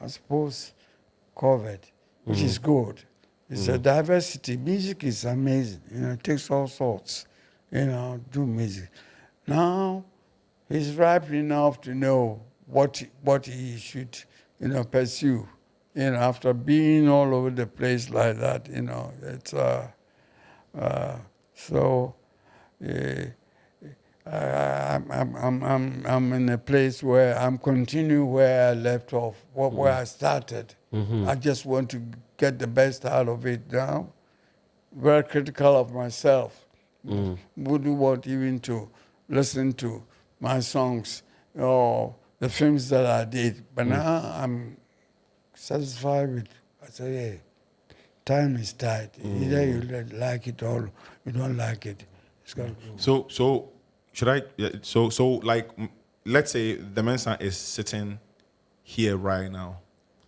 I suppose, covered, which is good. It's a diversity. Music is amazing. It takes all sorts, do music. Now, he's ripe enough to know what he should, pursue. After being all over the place like that, it's so. I'm in a place where I'm continuing where I left off, where I started. I just want to get the best out of it now. Very critical of myself. Wouldn't want even to listen to my songs or the films that I did. But now I'm satisfied with, I say, hey, time is tight. Either you like it or you don't like it. It's got to go. So should I? So like, let's say the Mensa is sitting here right now.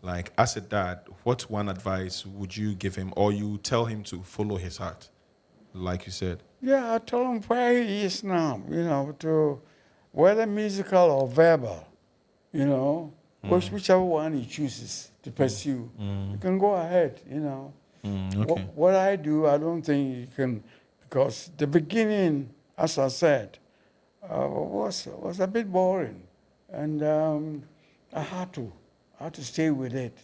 Like, as a dad, what one advice would you give him, or you tell him to follow his heart, like you said? Yeah, I told him where he is now. To whether musical or verbal, whichever one he chooses to pursue, you can go ahead. Okay. What I do, I don't think you can, because the beginning, as I said, was a bit boring, and I had to stay with it.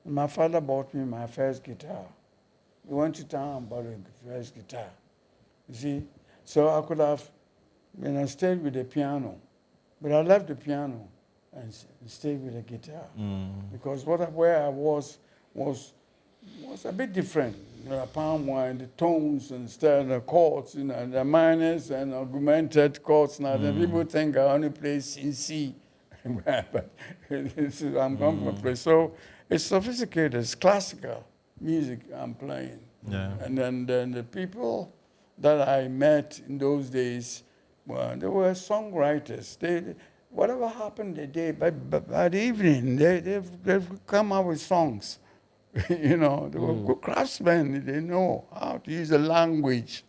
My father bought me my first guitar. We went to town and bought a first guitar. You see, so I could have, stayed with the piano, but I left the piano and stayed with the guitar because where I was a bit different. Palm wine, the tones and the chords, the minors and augmented chords. Now, then people think I only play C, but I'm going to play. So it's sophisticated, it's classical music I'm playing. Yeah. And then the people that I met in those days, well, they were songwriters. Whatever happened the day, but by the evening, they've come up with songs. They were good craftsmen. They know how to use the language.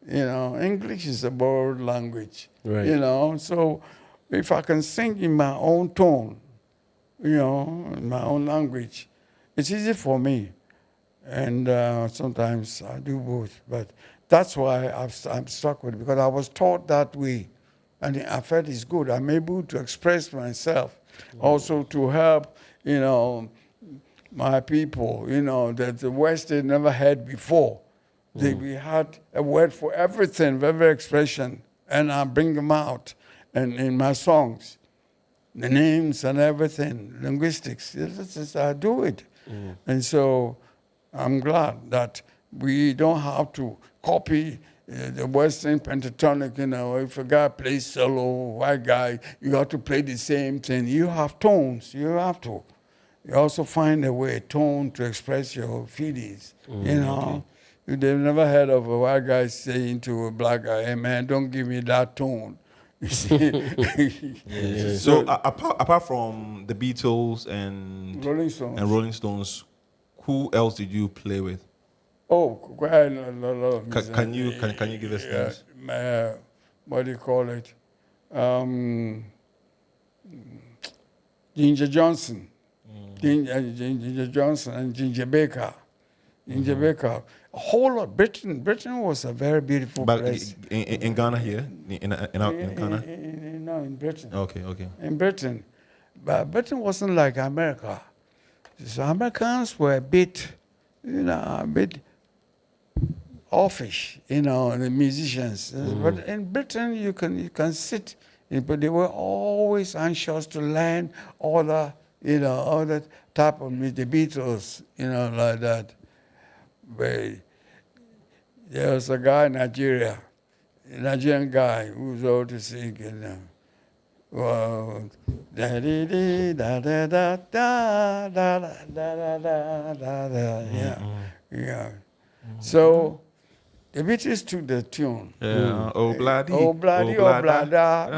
English is a borrowed language. Right. So if I can sing in my own tone, in my own language, it's easy for me. And sometimes I do both. But that's why I'm stuck with it, because I was taught that way. And I felt it's good. I'm able to express myself, also to help, my people, that the West had never had before. We had a word for everything, every expression, and I bring them out in my songs. The names and everything, linguistics, I do it. And so I'm glad that we don't have to copy the Western pentatonic. If a guy plays solo, white guy, you have to play the same thing. You have tones, you have to. You also find a way, tone to express your feelings. Okay. They've never heard of a white guy saying to a black guy, "Hey man, don't give me that tone." You see? So apart from the Beatles and Rolling Stones, who else did you play with? Oh, quite a lot of music. Can you give us names? What do you call it? Ginger Johnson. Ginger Johnson and Ginger Baker. Ginger Baker. A whole lot. Britain was a very beautiful place. In Ghana here? In Ghana? No, in Britain. Okay. In Britain. But Britain wasn't like America. So Americans were a bit a bit offish, the musicians. But in Britain, you can sit, but they were always anxious to learn all the type of music, the Beatles, like that. But there was a guy in Nigeria, a Nigerian guy who was always singing. Well, da da da da da da da da da da, yeah. So the Beatles took the tune. Yeah. Oh bloody. Oh bloody, oh blada,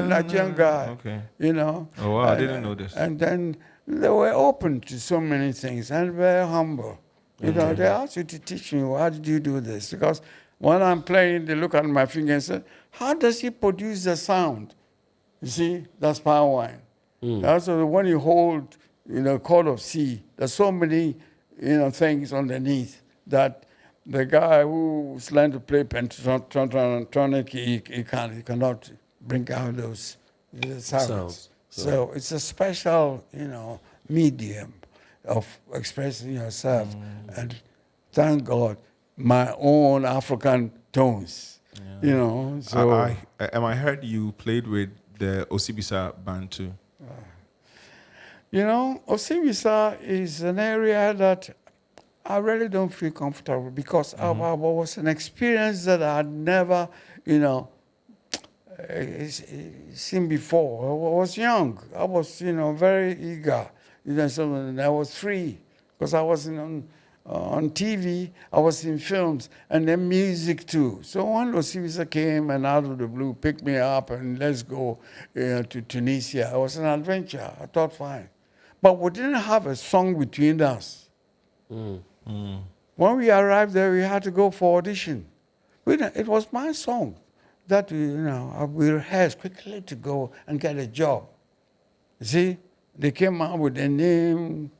Nigerian guy. Okay. Oh wow, I didn't know this. And then they were open to so many things and very humble. They asked you to teach me, how did you do this? Because when I'm playing, they look at my finger and say, how does he produce the sound? You see, that's power wine. Also, when you hold, chord of C, there's so many, things underneath that the guy who's learned to play pentatonic, he cannot bring out those sounds. So it's a special, medium of expressing yourself. And thank God, my own African tones, So I heard you played with the Osibisa band too. Osibisa is an area that I really don't feel comfortable because I was an experience that I had never, seen before. I was young. I was, very eager. So I was free because I was on TV, I was in films, and then music too. So when Osibisa came and out of the blue picked me up and let's go to Tunisia, it was an adventure. I thought, fine. But we didn't have a song between us. When we arrived there, we had to go for audition. It was my song that we rehearsed quickly to go and get a job. You see, they came out with a name,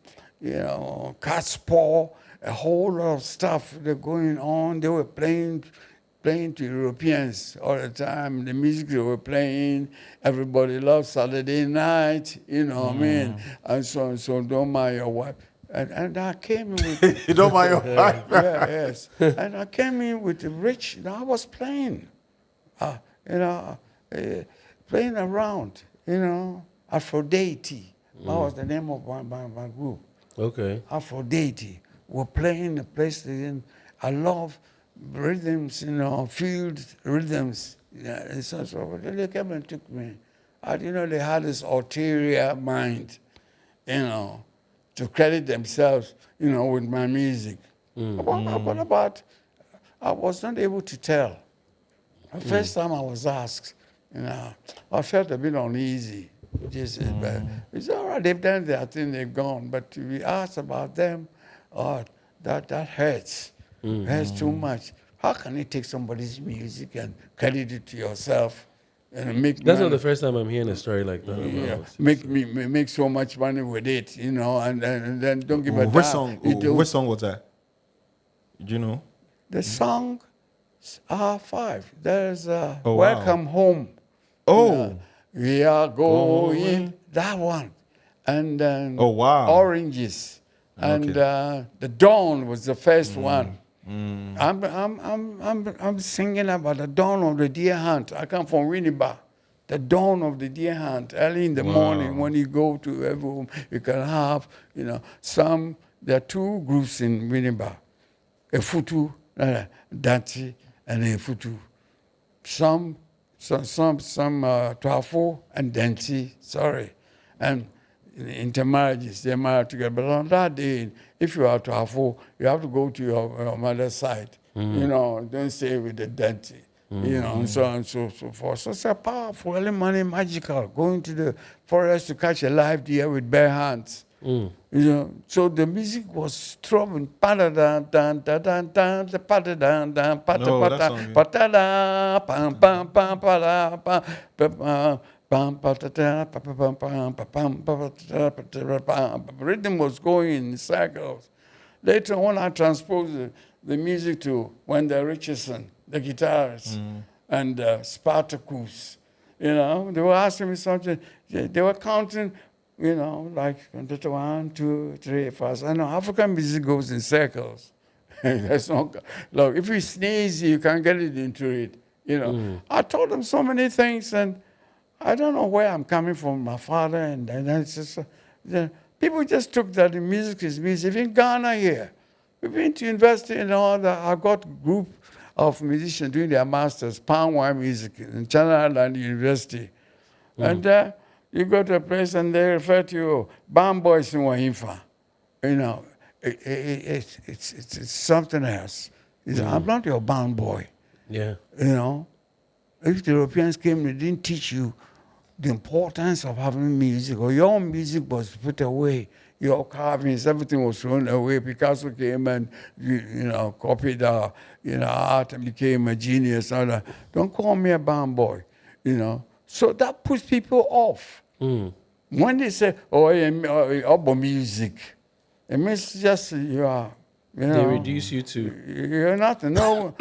cat's paw, a whole lot of stuff that going on. They were playing to Europeans all the time. The music they were playing, everybody loved Saturday night, what I mean? And so don't mind your wife. And I came in with... You don't mind your wife? Yes. And I came in with the rich, I was playing, playing around, Aphrodite. That was the name of my group. Okay. Aphrodite. We're playing the place. I love rhythms, field rhythms. And so they came and took me. They had this ulterior mind, to credit themselves, with my music. What about, I was not able to tell. The first time I was asked, I felt a bit uneasy. Just, but it's all right, they've done their thing, they've gone. But to be asked about them, that hurts. Hurts too much. How can you take somebody's music and credit it to yourself? And make That's not the first time I'm hearing a story like that. Make so much money with it, and then don't give a damn. Which song was that? Do you know? The song are 5. There's Welcome Home. We are going, that one. And then Oranges. And The Dawn was the first one. I'm singing about the dawn of the deer hunt. I come from Winneba. The dawn of the deer hunt, early in the morning when you go to every home, you can have, there are 2 groups in Winneba. A Futu, Danti, and a Futu. Some Twafo and Danti, sorry. And intermarriages, they're married together. But on that day, if you are Twafo, you have to go to your mother's side. Don't stay with the Danti. And so on and so forth. So it's a powerful, early morning magical, going to the forest to catch a live deer with bare hands. So the music was throbbing. Rhythm was going in circles. Later on, I transposed the music to Wendell Richardson, the guitarist, and Spartacus. They were asking me something. They were counting like 1, 2, 3, fast. I know African music goes in circles. That's not, look, if you sneeze, you can't get it into it. I told them so many things, and I don't know where I'm coming from, my father, and it's just, people just took that the music is music. Even Ghana here, we've been to university and all that. I got a group of musicians doing their masters, palm wine music in China Island University. And you go to a place and they refer to you, band boys in Wahinfa. It's something else. I'm not your band boy. Yeah. If the Europeans came, they didn't teach you the importance of having music, or your own music was put away. Your carvings, everything was thrown away. Picasso came and copied our art and became a genius. Don't call me a band boy. So that puts people off. When they say, "Oh, music," it means just you are. They reduce you to. You're nothing. No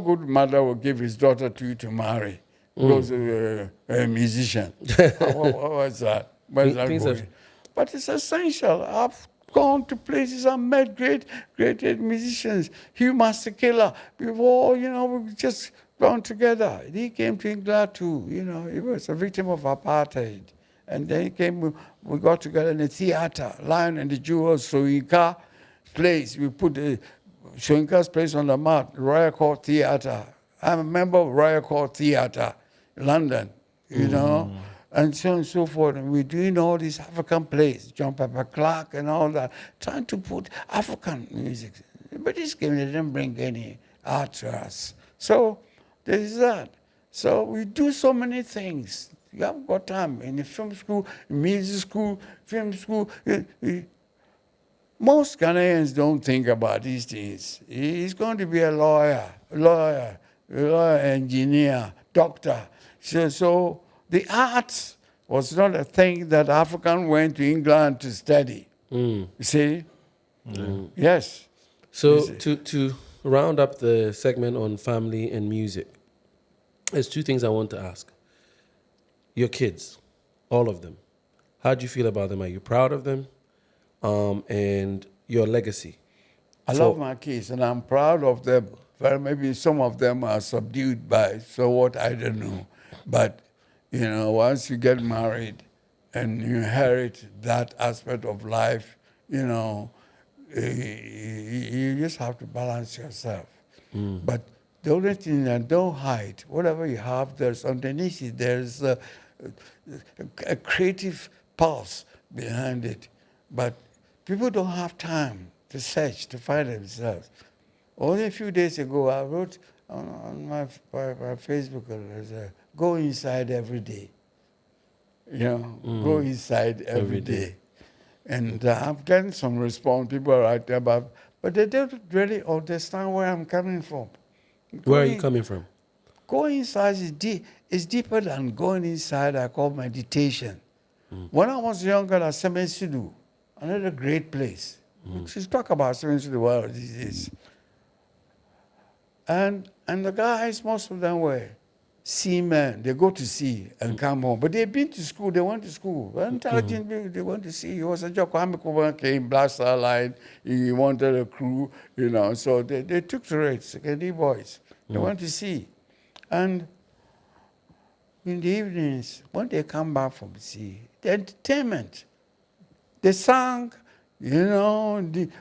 good mother will give his daughter to you to marry because a musician. What was that? Where's that going? But it's essential. I've gone to places and met great musicians. Hugh Masekela. We've all, we've just gone together. He came to England too. He was a victim of apartheid. And then he came, we got together in the theater, Lion and the Jewels, Soyinka place. We put Soyinka's place on the map, Royal Court Theatre. I'm a member of Royal Court Theatre, London, and so on and so forth. And we're doing all these African plays, John Pepper Clark and all that, trying to put African music. But this game, they didn't bring any art to us. So there is that. So we do so many things. You haven't got time in the film school, music school, film school. Most Ghanaians don't think about these things. He's going to be a lawyer, engineer, doctor. So the arts was not a thing that African went to England to study. You see? Yes. So to round up the segment on family and music, there's two things I want to ask. Your kids, all of them, how do you feel about them? Are you proud of them? And your legacy? I love my kids, and I'm proud of them. Well, maybe some of them are subdued by so what, I don't know. But, once you get married and you inherit that aspect of life, you just have to balance yourself. But the only thing that don't hide, whatever you have, there's underneath it, there's a creative pulse behind it. But people don't have time to search, to find themselves. Only a few days ago, I wrote on my Facebook, go inside every day. Go inside every day. And I'm getting some response. People are right there, but they don't really understand where I'm coming from. Where are you coming from? Going inside is deeper than going inside. I call meditation. When I was younger at Semensudu, another great place. She's talk about Semensudu, well, these days. And the guys, most of them were seamen. They go to sea and come home. But they've been to school. They went to school. Intelligent people, they went to sea. He was a joke. Kwame Nkrumah came, Blaster Line. He wanted a crew, So they took to it, secondary boys. They went to sea. And in the evenings, when they come back from sea, the entertainment, they sang,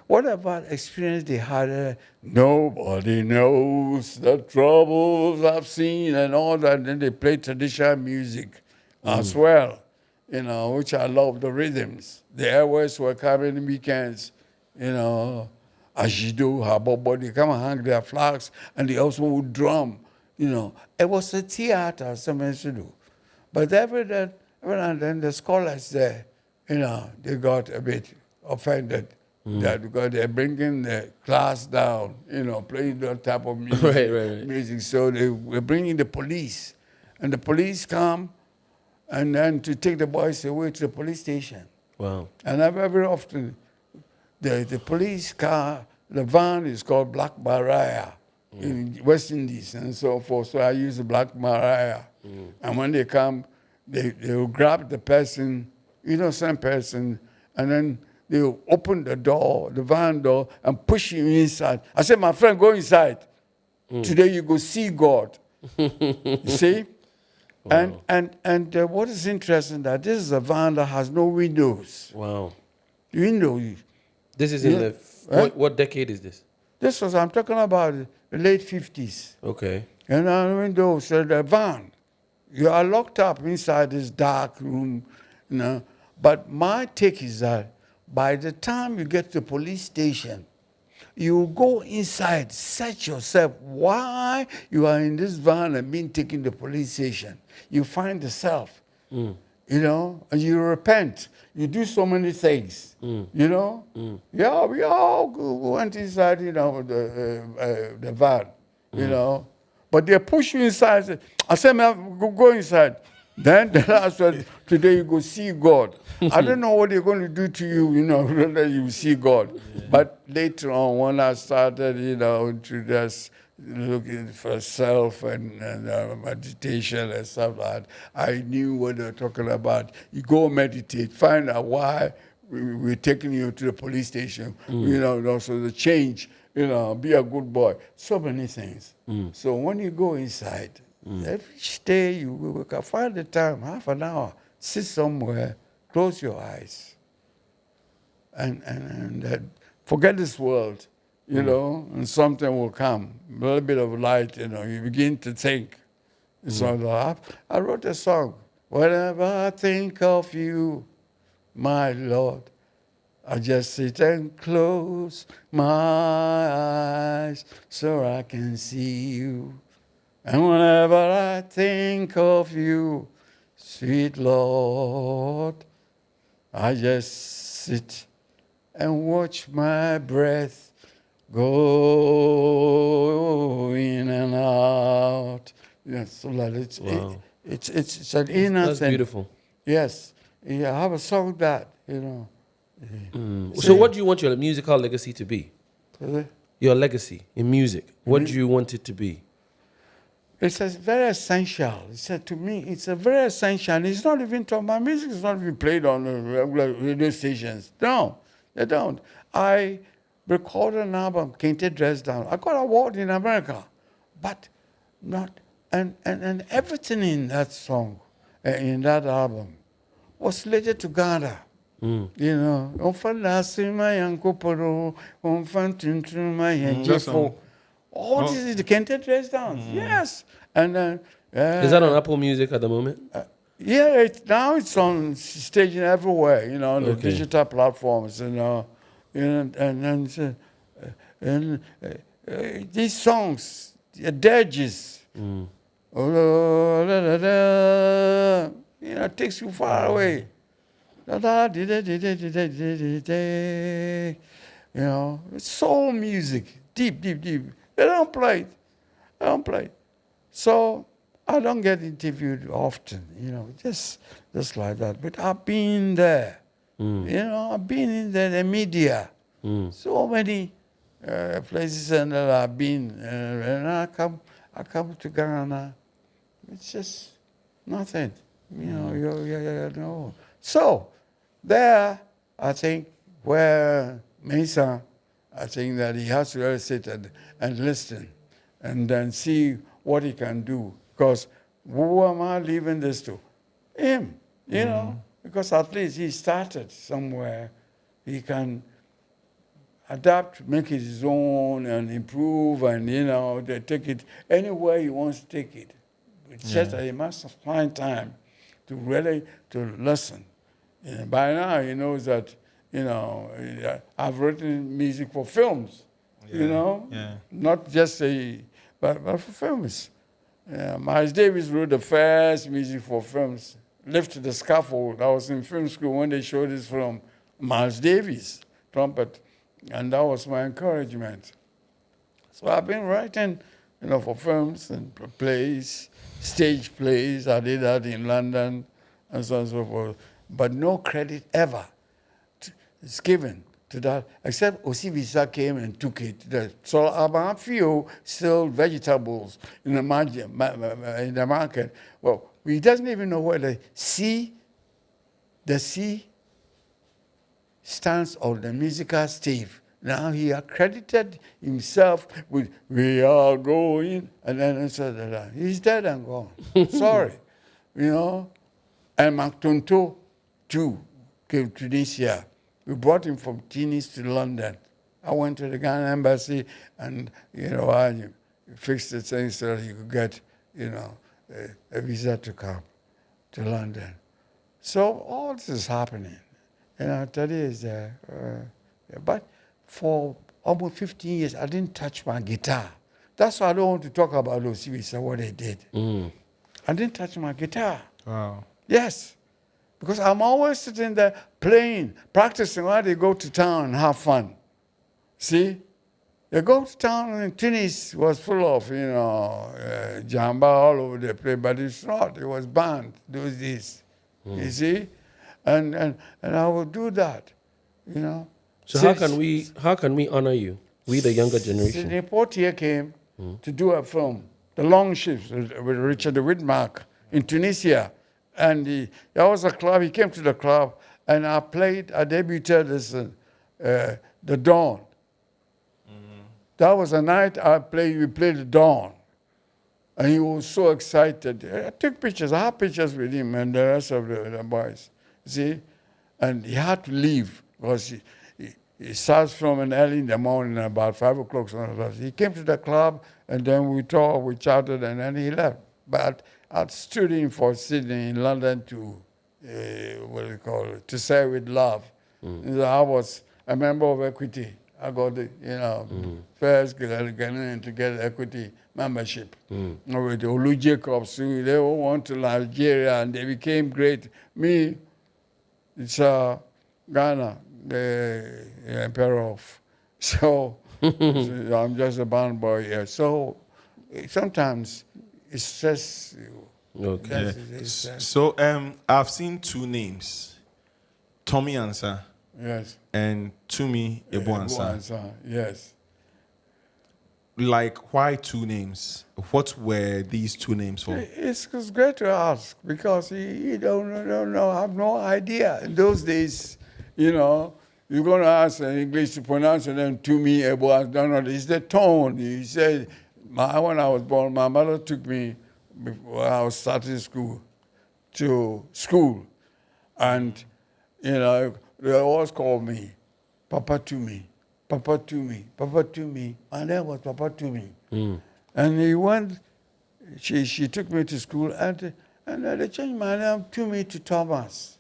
whatever experience they had, nobody knows the troubles I've seen and all that. And then they play traditional music as well, which I love, the rhythms. The airways were coming weekends, Ajido, Habobo, they come and hang their flags, and they also would drum. It was a theater, something to do. But every now and then the scholars there, they got a bit offended that because they're bringing the class down, playing that type of music. Right. music. So they were bringing the police, and the police come, and then to take the boys away to the police station. Wow. And very often, the police car, the van is called Black Maria. In West Indies and so forth. So I use the Black Maria. And when they come, they will grab the person innocent person, and then they open the door, the van door, and push you inside. I said, my friend, go inside. Today you go see God. You see? Wow. And what is interesting that this is a van that has no windows. Wow. Window. This is in Yeah. the what decade is this? This was, I'm talking about the late 50s. Okay. And on the window said the van. You are locked up inside this dark room, you know. But my take is that by the time you get to the police station, you go inside, search yourself why you are in this van and being taken to the police station. You find yourself, you know, and you repent. You do so many things, you know. Yeah, we all went inside, you know, the van, you know. But they push you inside. I said, man, go inside. Then the last one, today you go see God. I don't know what they're going to do to you, you know, that you see God. Yeah. But later on, when I started, you know, to just looking for self and meditation and stuff like that, I knew what they were talking about. You go meditate, find out why we're taking you to the police station, you know, also the change, you know, be a good boy. So many things. So when you go inside, every day you can find the time, half an hour, sit somewhere, close your eyes, and forget this world, you know, and something will come, a little bit of light, you know, you begin to think. So I wrote a song, whenever I think of you, my Lord, I just sit and close my eyes so I can see you. And whenever I think of you, sweet Lord, I just sit and watch my breath go in and out. Yes, so like it's an inner That's thing. beautiful. Yes, yeah, I have a song that, you know. So what do you want your musical legacy to be? Uh, Your legacy in music. What do you want it to be? It's very essential. To me, it's a very essential. It's not even my music is not even played on the regular radio stations. No, they don't. I recorded an album, Painted Dress Down. I got an award in America, but not and everything in that song, in that album, was related to Ghana. You know, all this is the Painted Dress Down. Yes. And Is that on Apple Music at the moment? yeah, now it's on staging everywhere, you know, on the digital platforms, you know, and these songs, the dirges, you know, takes you far away. You know, it's soul music, deep. They don't play it. I don't play it. So I don't get interviewed often, you know, just like that. But I've been there. You know, I've been in the media. So many places and I've been. And I come to Ghana. It's just nothing. You know, you know. So there, I think, where Mesa, I think that he has to really sit and listen and then see what he can do. Because who am I leaving this to? Him, you know, because at least he started somewhere. He can adapt, make it his own and improve and, you know, they take it anywhere he wants to take it. It's just that he must find time to really to listen. And by now he knows that, you know, I've written music for films, you know, not just but for films. Miles Davis wrote the first music for films, Lift the Scaffold. I was in film school when they showed this film, Miles Davis, trumpet, and that was my encouragement. So I've been writing, you know, for films and plays, stage plays. I did that in London and so on and so forth. But no credit ever is given to that, except Osibisa came and took it. So I feel still vegetables in the market. Well, he doesn't even know where the C The C stands on the musical stave. Now he accredited himself with "We are going," and then said, he's dead and gone. Sorry, you know. And Mactonto too came to Tunisia. We brought him from Tunis to London. I went to the Ghana embassy, and I fixed the thing so that he could get a visa to come to London. So all this is happening. Today is there. But for almost 15 years, I didn't touch my guitar. That's why I don't want to talk about Osibisa, what they did. I didn't touch my guitar. Wow. Yes. Because I'm always sitting there playing, practicing while they go to town and have fun. See? They go to town, and Tunis was full of, jamba all over the place, but it's not. It was banned, those days. You see? And I will do that, So how can we honor you? We, the younger generation. Sidney Poitier came to do a film, The Long Ships, with Richard Widmark in Tunisia. And there was a club, he came to the club, and I debuted this, The Dawn. That was a night we played The Dawn. And he was so excited. I took pictures, I have pictures with him and the rest of the boys. See? And he had to leave because he starts from an early in the morning, about 5 o'clock. He came to the club, and then we talked, we chatted, and then he left. But I stood in for Sydney in London to, to say with love. I was a member of Equity. I got the, first Ghanaian to get Equity membership. With the Olu Jacobs, they all went to Nigeria, and they became great. Me, it's Ghana, the emperor of. So I'm just a band boy here. So sometimes it's just. Okay. So I've seen two names, Tumi Ansa. Yes. And Tumi Ebow Ansa. Yes. Like, why two names? What were these two names for? It's great to ask because you don't know, have no idea. In those days, you're going to ask in English to pronounce the name Tumi Ebow Ansa. It's the tone. He said, when I was born, my mother took me, when I was starting school, to school. And, they always called me Papa Tumi, Papa Tumi, Papa Tumi. My name was Papa Tumi. And he went, she took me to school, and they changed my name Tumi to Thomas.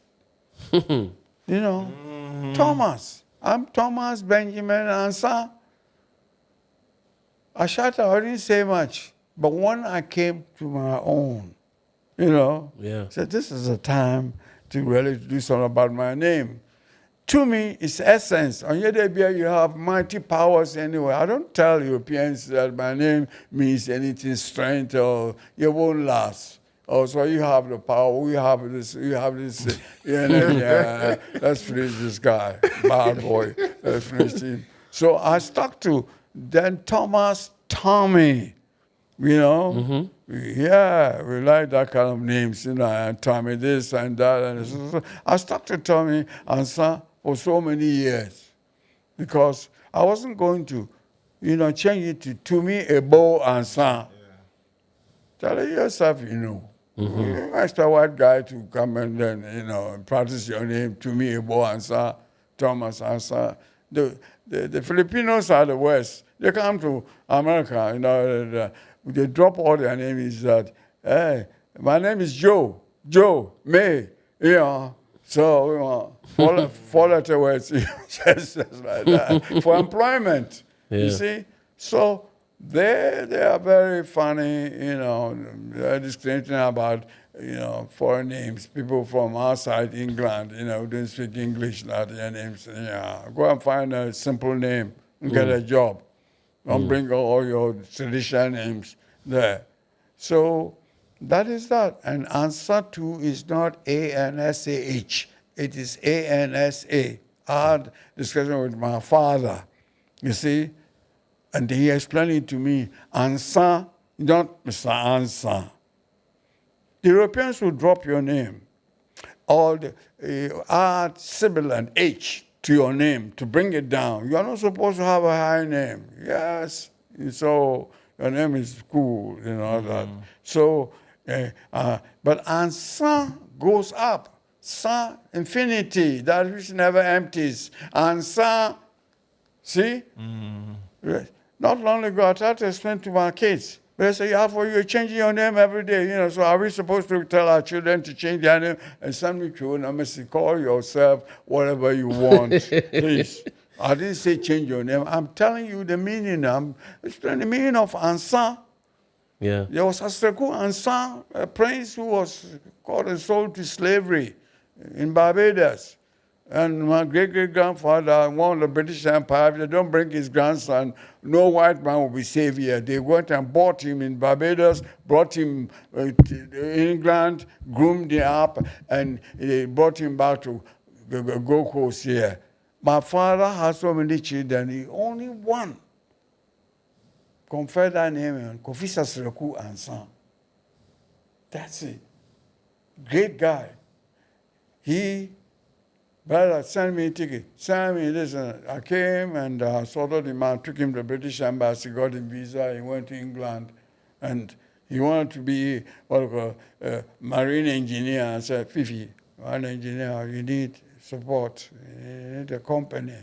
Thomas. I'm Thomas Benjamin Ansa. I shut up, I didn't say much. But when I came to my own, said this is a time to really do something about my name. To me, it's essence. On your debut, you have mighty powers anyway. I don't tell Europeans that my name means anything strength or you won't last. Oh, so you have the power, we have this, let's finish this guy, bad boy, let's finish him. So I stuck to then Tommy. Yeah, we like that kind of names, and Tommy this and that. And so I stuck to Tommy Ansa for so many years because I wasn't going to, change it to Tumi Ebow Ansa. Tell yourself, You ask a white guy to come and then, practice your name, Tumi Ebow Ansa, Thomas Ansa. The Filipinos are the worst. They come to America, they drop all their names that, hey, my name is Joe, May, so, four letter words, just like that, for employment, you see. So they are very funny, they're discriminating about, foreign names, people from outside England, who don't speak English, not their names. Go and find a simple name and get a job. Don't bring all your traditional names there. So that is that. And Ansa too is not A-N-S-A-H. It is A-N-S-A. I had discussion with my father, you see, and he explained it to me. Ansa, not Mr. Ansa. The Europeans will drop your name. or add sibilant H to your name to bring it down. You are not supposed to have a high name. Yes. So your name is cool, that. So, but Ansa goes up. Sa, infinity, that which never empties. Ansa, see? Not long ago, I tried to explain to my kids. They say, you're changing your name every day. So are we supposed to tell our children to change their name? And some children, call yourself whatever you want, please. I didn't say change your name. I'm telling you the meaning. I'm explaining the meaning of Ansa. Yeah. There was s03 Ansa, a prince who was caught and sold to slavery in Barbados. And my great-great-grandfather won the British Empire. If they don't bring his grandson, no white man will be saved here. They went and bought him in Barbados, brought him to England, groomed him up, and they brought him back to the Gold Coast here. My father had so many children, he only one conferred that name, Kofi s03 Ansa. That's it. Great guy. Brother, send me a ticket. Send me this. I came and sorted the man, took him to the British Embassy, got him visa. He went to England, and he wanted to be a marine engineer. I said, Fifi, an engineer, you need support. You need a company,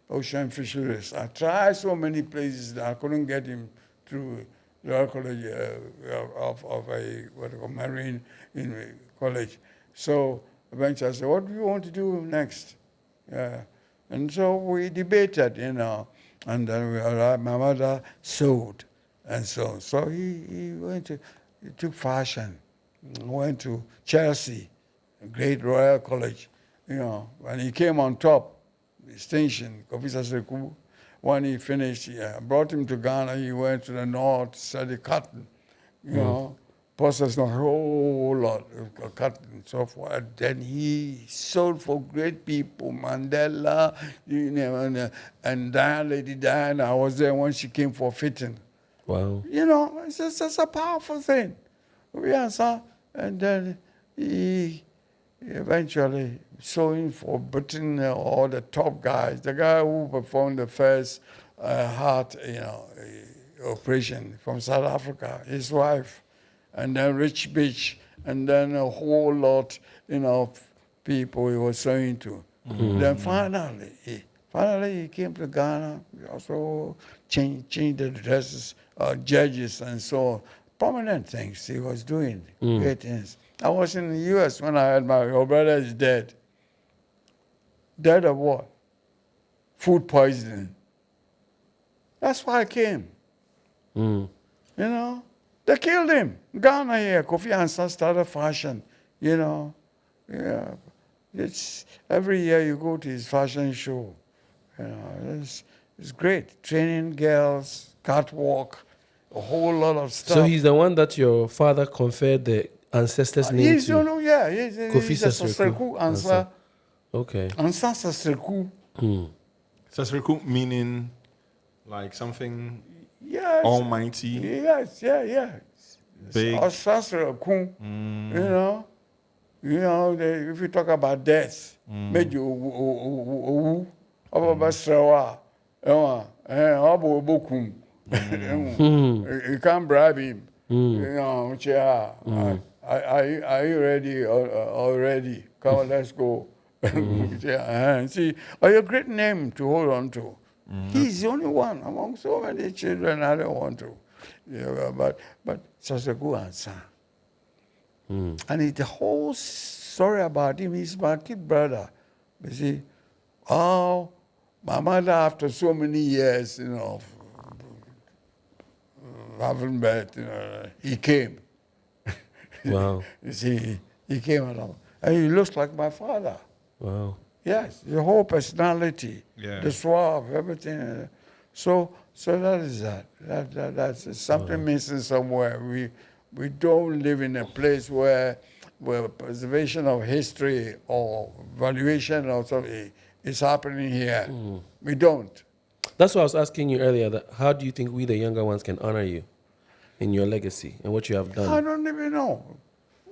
ocean fisheries. I tried so many places that I couldn't get him through the college of a marine college. So eventually I said, what do you want to do next? And so we debated, and then my mother sewed. And so he took fashion, went to Chelsea, a great Royal College, when he came on top, distinction, Kofi s03. When he finished, I brought him to Ghana. He went to the north, studied cotton, processed a whole lot of cotton and so forth. Then he sold for great people, Mandela, and Lady Diana. I was there when she came for fitting. Wow. It's just a powerful thing. And then he eventually sewing for Britain, all the top guys. The guy who performed the first heart, operation from South Africa, his wife, and then Rich Bitch, and then a whole lot, people he was sewing to. Then finally he came to Ghana. He also changed the dresses, judges, and so on. Prominent things he was doing, great things. I was in the U.S. when I heard your brother is dead. Dead of what? Food poisoning. That's why I came. They killed him. Ghana here, Kofi Ansa started fashion, Yeah. It's every year you go to his fashion show. It's great. Training girls, catwalk, a whole lot of stuff. So he's the one that your father conferred the ancestors' name He's, to? He's s03 Ansa. Okay. Ansa s03. s03 meaning like something Yes. almighty. Yes. Big. s03. If you talk about death, made you you can't bribe him. Are you ready already? Come on, let's go. See, a great name to hold on to. He's the only one among so many children. I don't want to, but s03 Ansa. And the whole story about him, he's my kid brother. You see, my mother, after so many years, having birth, he came. Wow. You see, he came along. And he looks like my father. Wow. Yes, the whole personality, the suave, everything. So that is that. That's something missing somewhere. We don't live in a place where preservation of history or valuation of something is happening here. We don't. That's why I was asking you earlier, that how do you think we, the younger ones, can honor you in your legacy and what you have done? I don't even know.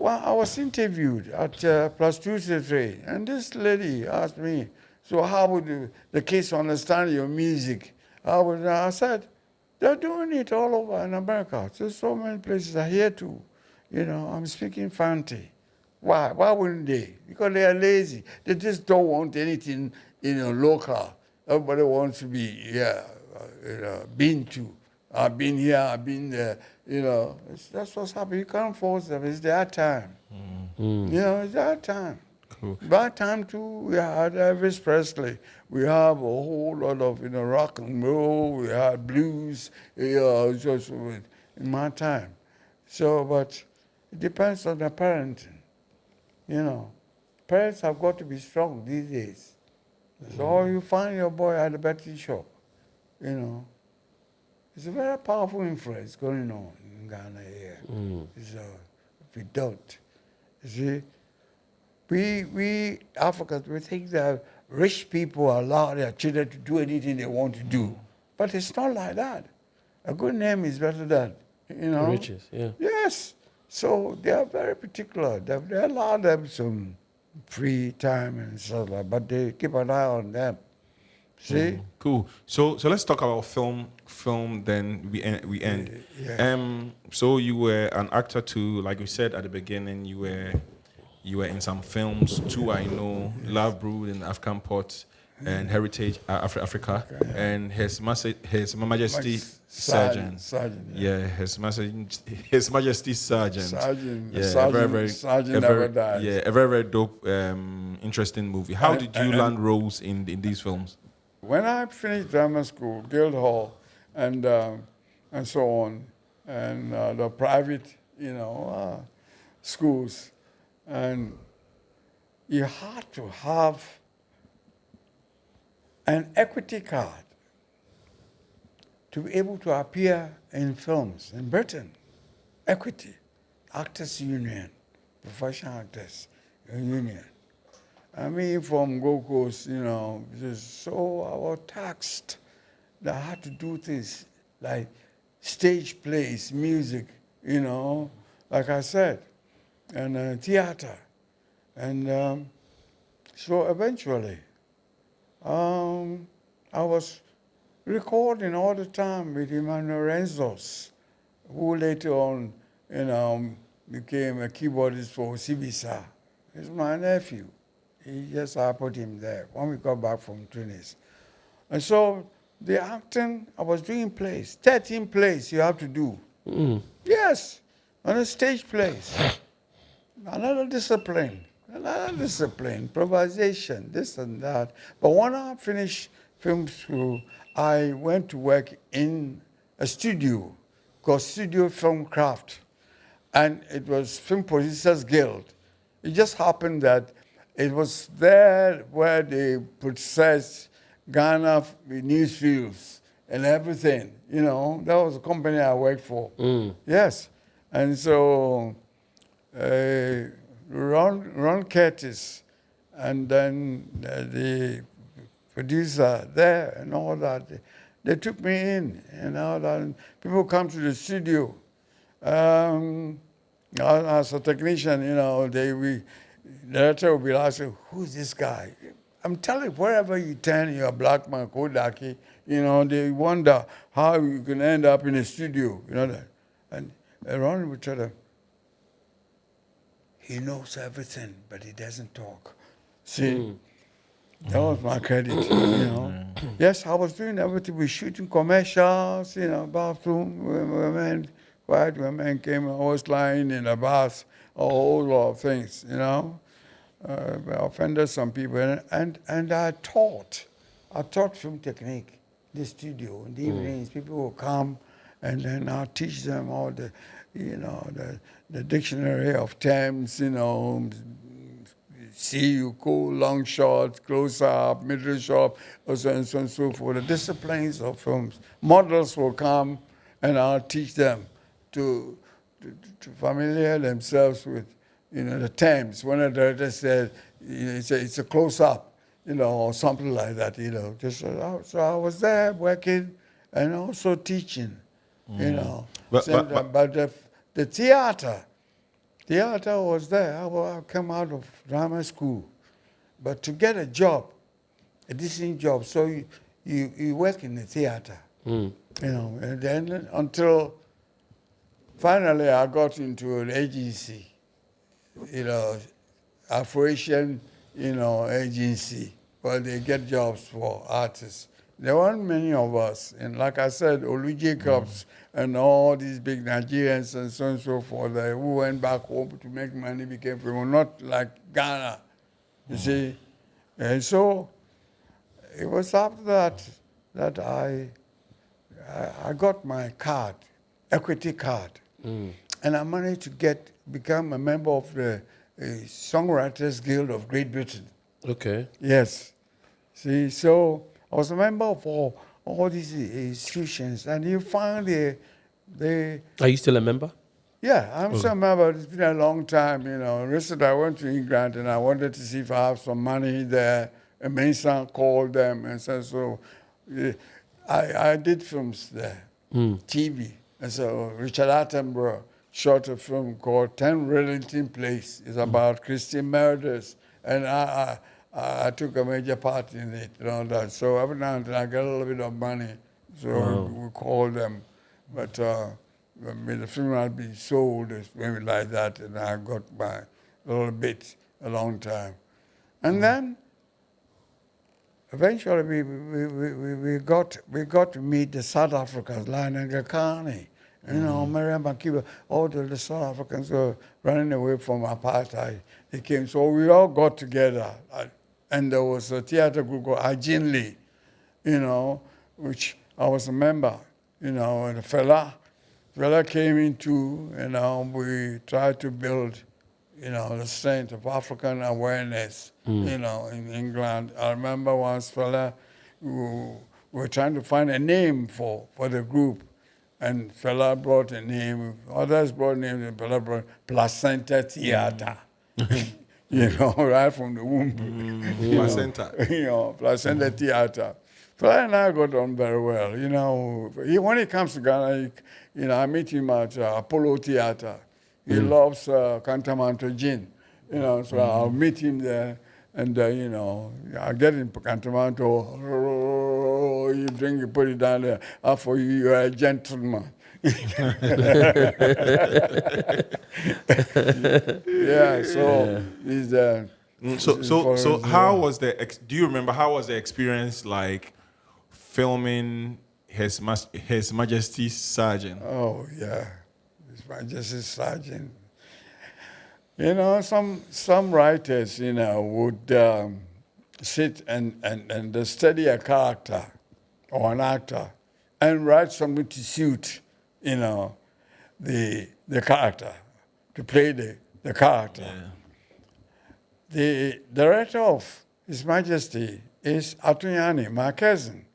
Well, I was interviewed at plus 2 to 3, and this lady asked me, so how would the kids understand your music? I said, they're doing it all over in America. There's so many places are here too. I'm speaking Fanti. Why? Why wouldn't they? Because they are lazy. They just don't want anything, local. Everybody wants to be, been to. I've been here, I've been there. That's what's happening. You can't force them. It's their time. It's their time. Cool. That time too, we had Elvis Presley. We have a whole lot of rock and roll. We had blues. Just in my time. So, but it depends on the parenting. Parents have got to be strong these days. So you find your boy at the betting shop. It's a very powerful influence going on in Ghana here. So if we don't, you see. We Africans, we think that rich people allow their children to do anything they want to do. But it's not like that. A good name is better than, Riches, yeah. Yes. So they are very particular. They allow them some free time and stuff like that, but they keep an eye on them. See? Cool. So let's talk about film. Then we end. Yeah. So you were an actor too, like we said at the beginning. You were in some films too. I know Love Brood and African Pot and Heritage Africa and His Majesty Sergeant. Yeah, His Majesty Sergeant. Sergeant. Yeah, Sergeant never dies. Yeah, a very dope, interesting movie. How did you land roles in these films? When I finished drama school, Guildhall, and so on, and the private, schools, and you had to have an equity card to be able to appear in films in Britain. Equity, Actors Union, Professional Actors Union. I mean, from Gold Coast, so I was taxed that I had to do things like stage plays, music, like I said, and theater. And so eventually, I was recording all the time with Emmanuel Renzos, who later on, became a keyboardist for Osibisa. He's my nephew. I put him there when we got back from Tunis. And so the acting, I was doing plays, 13 plays you have to do. Yes, on a stage plays. Another discipline, improvisation, this and that. But when I finished film school, I went to work in a studio called Studio Film Craft. And it was Film Producers Guild. It just happened that it was there where they processed Ghana newsreels and everything. That was a company I worked for. Yes. And so Ron Curtis and then the producer there and all that, they took me in and all that. And people come to the studio. As a technician, the director will be asking, who's this guy? I'm telling you, wherever you turn, you're a black man, Kodaki, they wonder how you can end up in a studio, that. And Ron would tell them, he knows everything, but he doesn't talk. See, that was my credit, Yes, I was doing everything. We shooting commercials, bathroom, white women came, I was lying in a bath, a whole lot of things, offended some people. And I taught film technique in the studio. In the evenings, people will come, and then I'll teach them all the dictionary of terms, see you go, long shot, close up, middle shot, and so on and so forth. The disciplines of films. Models will come, and I'll teach them to familiar themselves with, the terms. When a director said, it's a close-up, or something like that, So I was there working and also teaching, But the theater, Theater was there. I came out of drama school. But to get a job, a decent job, so you work in the theater, Mm. and then until finally I got into an agency, Afro-Asian, agency, where they get jobs for artists. There weren't many of us. And like I said, Olu Jacobs and all these big Nigerians and so on and so forth, who went back home to make money became famous, not like Ghana, you see. And so it was after that I got my card, equity card. And I managed to become a member of the Songwriters Guild of Great Britain. Okay. Yes. See, so I was a member of all these institutions, and you find Are you still a member? yeah, I'm still a member. It's been a long time, Recently, I went to England, and I wanted to see if I have some money there. A Mason called them and said, so I did films there, TV. And so Richard Attenborough shot a film called 10 Reddington Place. It's about Christian murders. And I took a major part in it and all that. So every now and then I get a little bit of money. So we call them. But the film had been sold, maybe like that, and I got my little bit a long time. And then eventually we got to meet the South Africans, Lion Gakani, Miriam Makiba, all the South Africans were running away from apartheid. They came, so we all got together. And there was a theater group called Ajinli, which I was a member, and the fella came into, we tried to build, the strength of African awareness, in England. I remember once fella who were trying to find a name for the group, and fella brought a name, others brought names, and fella brought Placenta Theater. Right from the womb. Placenta. Placenta Theater. Fela and I got on very well. When he comes to Ghana, I meet him at Apollo Theater. He loves Cantamanto gin. So I'll meet him there, and I get in Cantamanto. You drink, you put it down there. For you, you're a gentleman. Yeah. So he's there. So how was do you remember how was the experience like filming His Majesty's Sergeant? Oh yeah, His Majesty's Sergeant. Some writers, would sit and study a character or an actor and write something to suit, the character, to play the character. Yeah. The director of His Majesty is Atunyani, my cousin.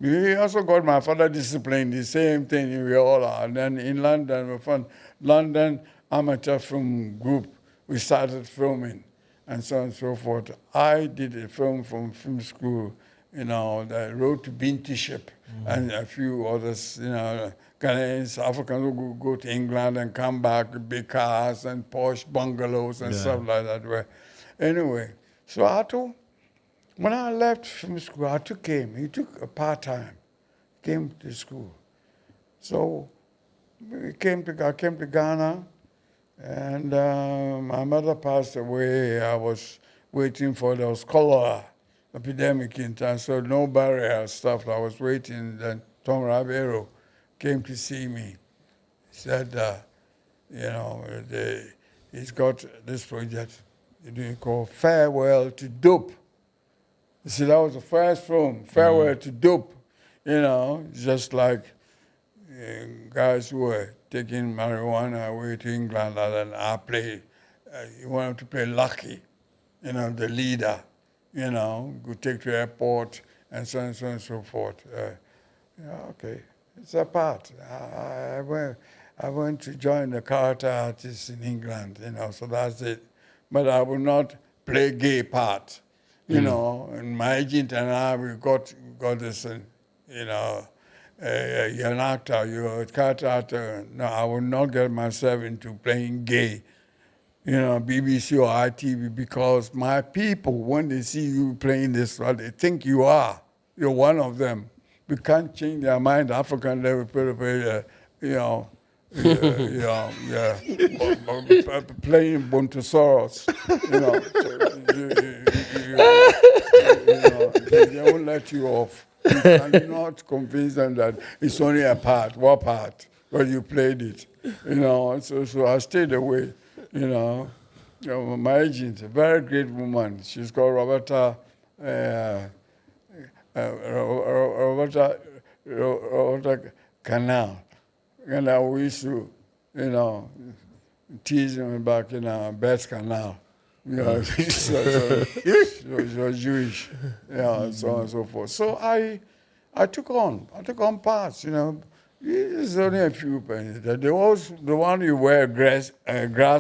He also got my father disciplined, the same thing we all are. And then in London, we found London Amateur Film Group, we started filming and so on and so forth. I did a film from film school, the Road to Bintyship and a few others, Ghanaians, Africans who go to England and come back with big cars and posh bungalows and stuff like that. Anyway, so when I left film school, I took him. He took a part-time, came to school. So I came to Ghana, and my mother passed away. I was waiting for the cholera epidemic in town, so no barrier stuff. I was waiting. Then Tom Rabero came to see me. He said, he's got this project called Farewell to Dope. You see, that was the first film, Farewell to Dope. Just like guys who were taking marijuana away to England, and I played. He wanted to play Lucky, the leader, go take to airport and so on and so forth. Okay, it's a part. I went to join the character artists in England, so that's it. But I will not play gay part. And my agent and I, we got this, you're an actor, you're a character actor. No, I will not get myself into playing gay, BBC or ITV, because my people, when they see you playing this, they think you're one of them. We can't change their mind. African level, playing Bontosaurus, they won't let you off. You cannot convince them that it's only a part, one part, but you played it, So I stayed away, My agent, a very great woman. She's called Roberta. Roberta Canal. And we used to, tease him back in Beth Canal. She was Jewish, so on and so forth. So I took on parts, There's only a few pennies. There was the one you wear grass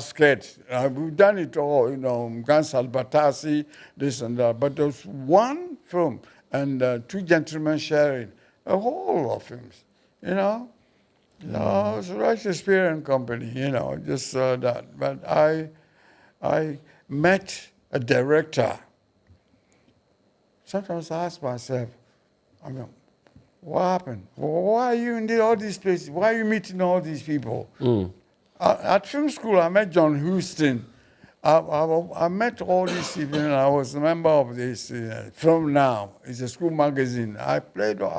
skirt. We've done it all, Gans Albatasi, this and that. But there's one film, and two gentlemen sharing a whole lot of films, No, it's a Shakespearean company, just that. But I met a director. Sometimes I ask myself, what happened? Why are you in all these places? Why are you meeting all these people? At film school, I met John Huston. I met all these people, and I was a member of this Film Now. It's a school magazine. I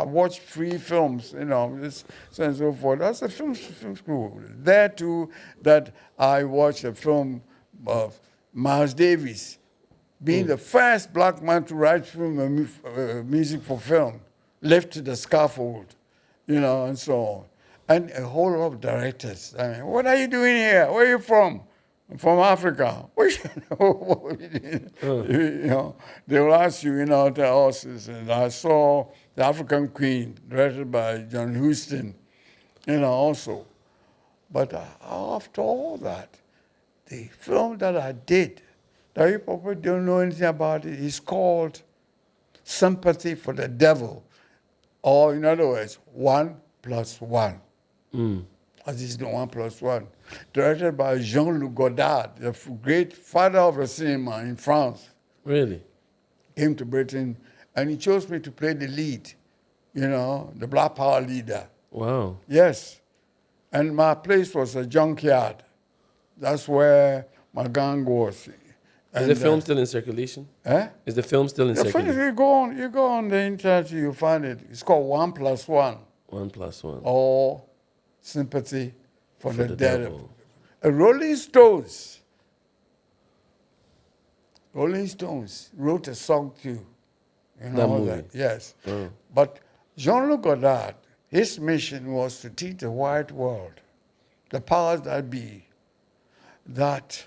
watched free films, this so and so forth. That's a film school. There too, that I watched a film of Miles Davis, being the first black man to write film music for film, left to the scaffold, and so on. And a whole lot of directors. What are you doing here? Where are you from? I'm from Africa. They will ask you, the horses. And I saw The African Queen, directed by John Huston, also. But after all that, the film that I did, that you probably don't know anything about it, is called Sympathy for the Devil. Or, in other words, 1+1. As is the 1+1. Directed by Jean-Luc Godard, the great father of the cinema in France. Really? Came to Britain, and he chose me to play the lead, the Black Power leader. Wow. Yes. And my place was a junkyard. That's where my gang was. Is the film still in circulation? Is the film still in circulation? You go on the internet, you find it. It's called 1+1. 1+1. Or Sympathy for the Devil. Rolling Stones wrote a song too. That movie? Yes. Oh. But Jean-Luc Godard, his mission was to teach the white world, the powers that be, that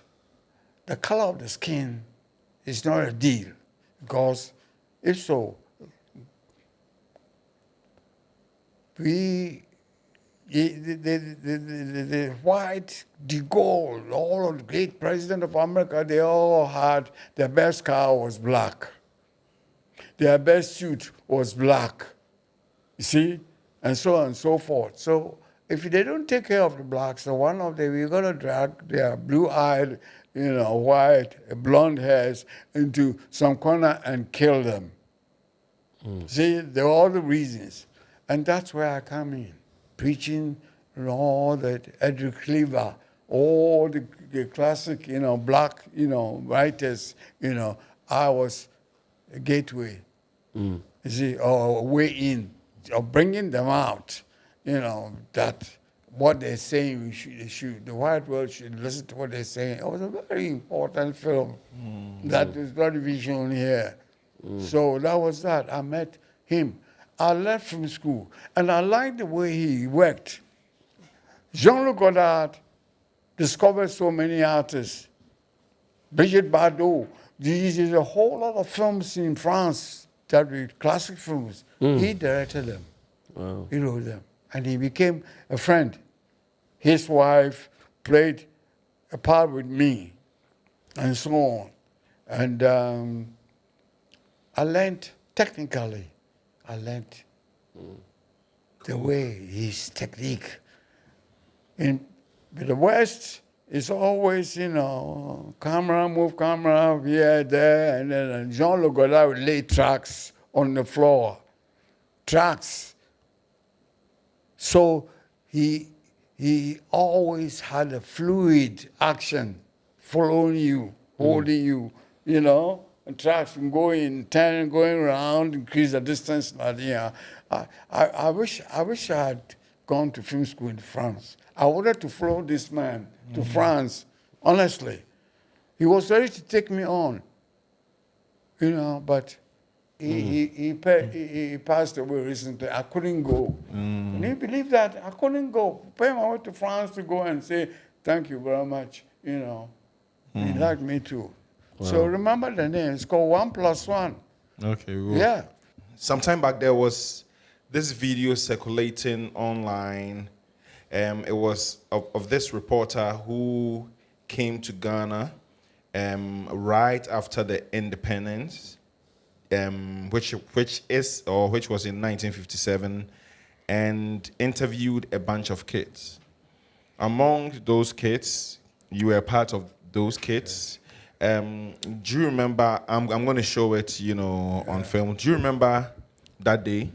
the color of the skin is not a deal. Because if so, the white, de Gaulle, all of the great president of America, they all had, their best car was black. Their best suit was black. You see? And so on and so forth. So if they don't take care of the blacks, so one of them, we're going to drag their blue-eyed, white, blonde hairs into some corner and kill them. See, there are all the reasons. And that's where I come in. Preaching all that Edward Cleaver, all the classic, black, writers, I was a gateway, you see, or a way in, or bringing them out, that what they're saying, the white world should listen to what they're saying. It was a very important film that is not even shown here. So that was that. I met him. I left from school, and I liked the way he worked. Jean-Luc Godard discovered so many artists. Brigitte Bardot. There's a whole lot of films in France that were classic films. He directed them. Wow. He wrote them. And he became a friend. His wife played a part with me, and so on. And I learned technically. the way his technique. In the West, it's always, camera, move camera, here, there, and then Jean-Luc Godard would lay tracks on the floor. Tracks. So he always had a fluid action, following you, holding you, and tracks going, turning, going around, increase the distance. I wish I had gone to film school in France. I wanted to follow this man to France, honestly. He was ready to take me on, but he passed away recently. I couldn't go. Can you believe that? I couldn't go. Pay my way to France to go and say, thank you very much. He liked me too. Wow. So remember the name. It's called 1+1. Okay. Well, yeah. Sometime back there was this video circulating online. It was of this reporter who came to Ghana right after the independence, which was in 1957, and interviewed a bunch of kids. Among those kids, you were part of those kids. Do you remember? I'm going to show it, on film. Do you remember that day?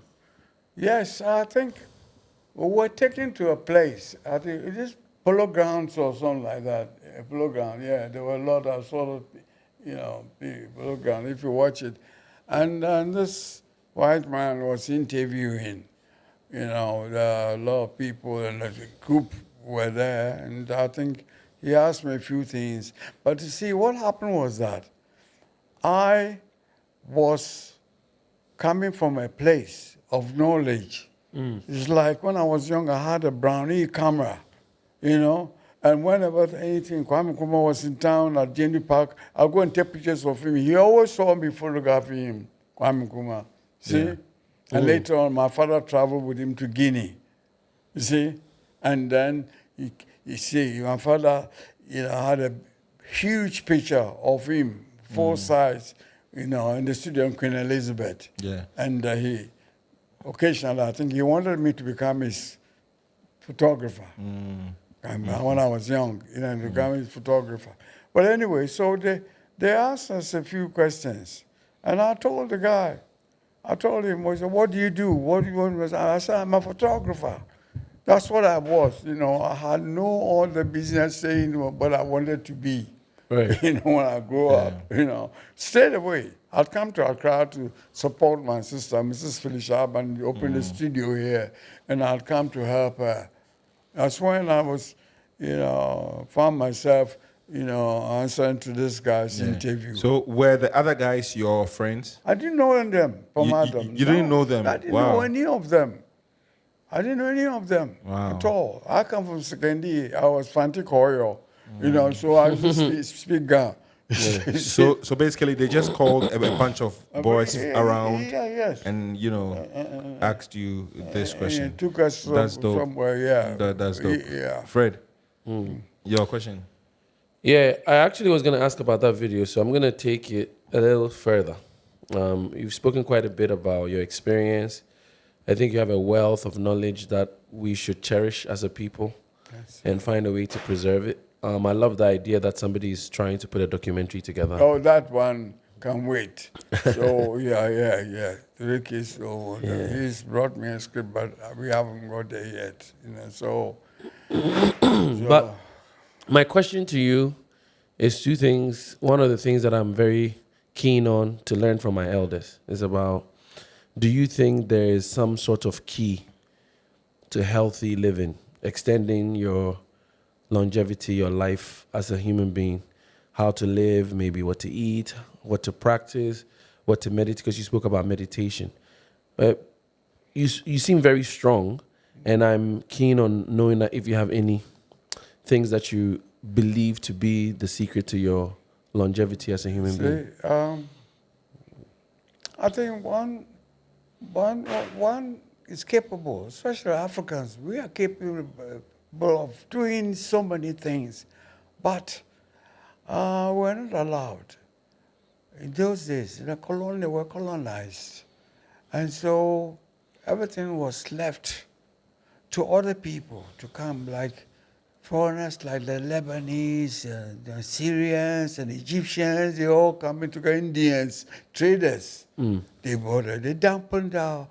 Yes, I think we were taken to a place. I think it is polo grounds or something like that. A polo ground, yeah. There were a lot of big polo ground. If you watch it, and this white man was interviewing. There are a lot of people, and the group were there, and I think he asked me a few things. But you see, what happened was that I was coming from a place of knowledge. It's like when I was young, I had a Brownie camera, and whenever anything, Kwame Nkrumah was in town at Jenny Park, I'll go and take pictures of him. He always saw me photographing him, Kwame Nkrumah. See? Yeah. And later on, my father traveled with him to Guinea. You see? And then, my father, had a huge picture of him, full size, in the studio in Queen Elizabeth. Yeah. And occasionally, I think he wanted me to become his photographer. When I was young, to become his photographer. But anyway, so they asked us a few questions. And I told the guy, I told him, I said, what do you do? What do you want? I said, I'm a photographer. That's what I was. I had no other business saying what I wanted to be. Right. When I grew up, straight away. I'd come to Accra to support my sister, Mrs. Felicia, and open the studio here, and I'd come to help her. That's when I was, found myself, answering to this guy's interview. So were the other guys your friends? I didn't know them from Adam. You didn't know them? I didn't know any of them. I didn't know any of them at all. I come from Sekendi. I was Fanti Koyo, so I used to speak Ga. Yeah. So basically, they just called a bunch of boys around and, asked you this question. Took us somewhere, That's dope. Yeah. Fred, your question? Yeah, I actually was going to ask about that video, so I'm going to take it a little further. You've spoken quite a bit about your experience. I think you have a wealth of knowledge that we should cherish as a people and find a way to preserve it. I love the idea that somebody is trying to put a documentary together. Oh, that one can wait. So, yeah. Rick is, he's brought me a script, but we haven't got there yet. But my question to you is two things. One of the things that I'm very keen on to learn from my elders is about, do you think there is some sort of key to healthy living, extending your longevity, your life as a human being, how to live, maybe what to eat, what to practice, what to meditate, because you spoke about meditation. But you seem very strong, and I'm keen on knowing that if you have any things that you believe to be the secret to your longevity as a human being. I think one is capable, especially Africans. We are capable of doing so many things, but we're not allowed. In those days, they were colonized, and so everything was left to other people to come, like foreigners like the Lebanese, the Syrians and Egyptians, they all coming together, Indians, traders. They bothered. They dampened our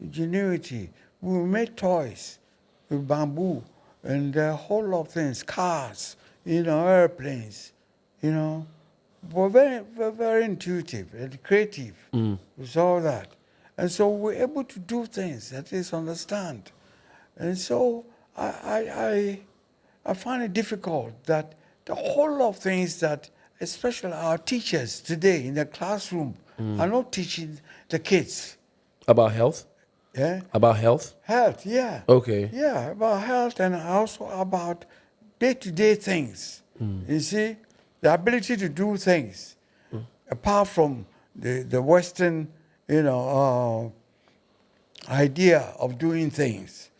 ingenuity. We made toys with bamboo and a whole lot of things, cars, airplanes, were very, very, very intuitive and creative with all that. And so we're able to do things, at least understand. And so I find it difficult that the whole of things that, especially our teachers today in the classroom, are not teaching the kids. About health? Yeah? About health? Health, yeah. Okay. Yeah, about health and also about day-to-day things. You see, the ability to do things, apart from the Western, idea of doing things.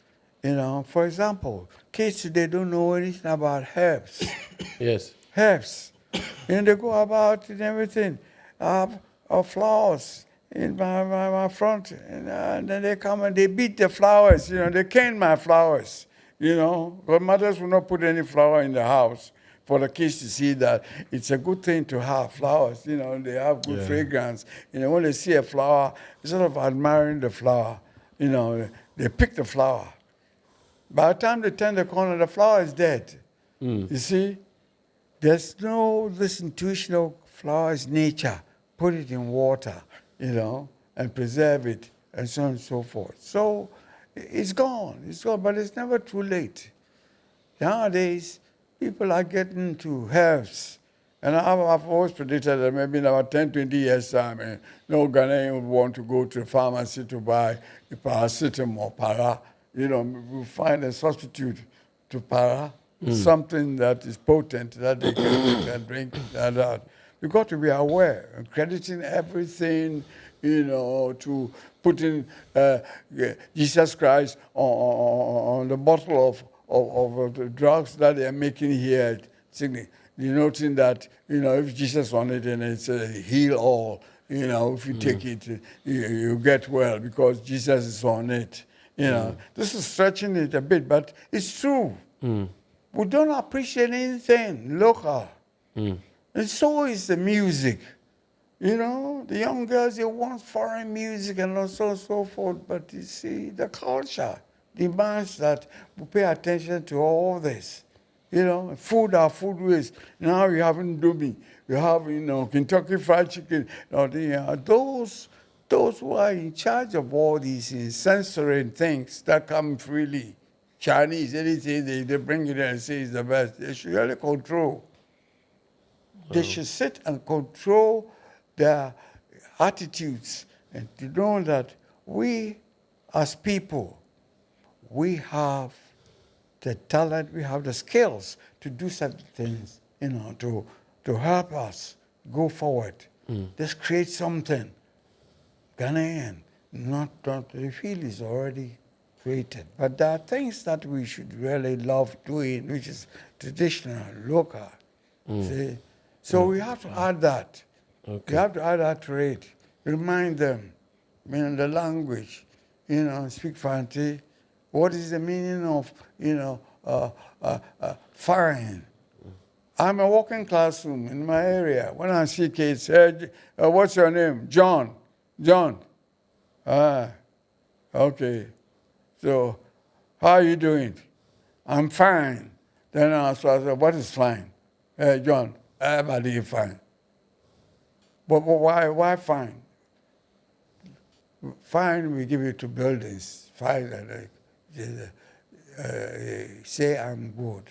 For example, kids today don't know anything about herbs. Yes. Herbs. And they go about and everything. Flowers in my front. And then they come and they beat the flowers. They cane my flowers. Because mothers will not put any flower in the house for the kids to see that it's a good thing to have flowers. They have good fragrance. When they see a flower, instead of admiring the flower, they pick the flower. By the time they turn the corner, the flower is dead. You see? There's no this intuitional flower is nature. Put it in water, and preserve it, and so on and so forth. So it's gone. It's gone, but it's never too late. Nowadays, people are getting into herbs. And I've always predicted that maybe in about 10, 20 years' time, no Ghanaian would want to go to the pharmacy to buy a paracetamol, para. We'll find a substitute to para, something that is potent that they can drink and that. We've got to be aware and crediting everything, to putting Jesus Christ on the bottle of the drugs that they are making here. You're noting that, if Jesus on it and it's heal all, if you take it, you get well because Jesus is on it. This is stretching it a bit, but it's true. We don't appreciate anything local. And so is the music. The young girls, they want foreign music and so on and so forth. But you see, the culture demands that we pay attention to all this. Food, our food waste. Now you have Indomie. You have, Kentucky Fried Chicken. Those who are in charge of all these sensory things that come freely, Chinese, anything, they bring it in and say it's the best. They should really control. They should sit and control their attitudes and to know that we, as people, we have the talent, we have the skills to do certain things, to help us go forward. Let's create something. Ghanaian, not the field is already created. But there are things that we should really love doing, which is traditional, local. See? So we have to add that. Okay. We have to add that to it. Remind them, the language, speak Fanti. What is the meaning of, foreign? I'm a walking classroom in my area. When I see kids, what's your name? John. John. Okay. So, how are you doing? I'm fine. Then I said, what is fine? John, everybody is fine. But why fine? Fine, we give it to buildings. Fine, say I'm good.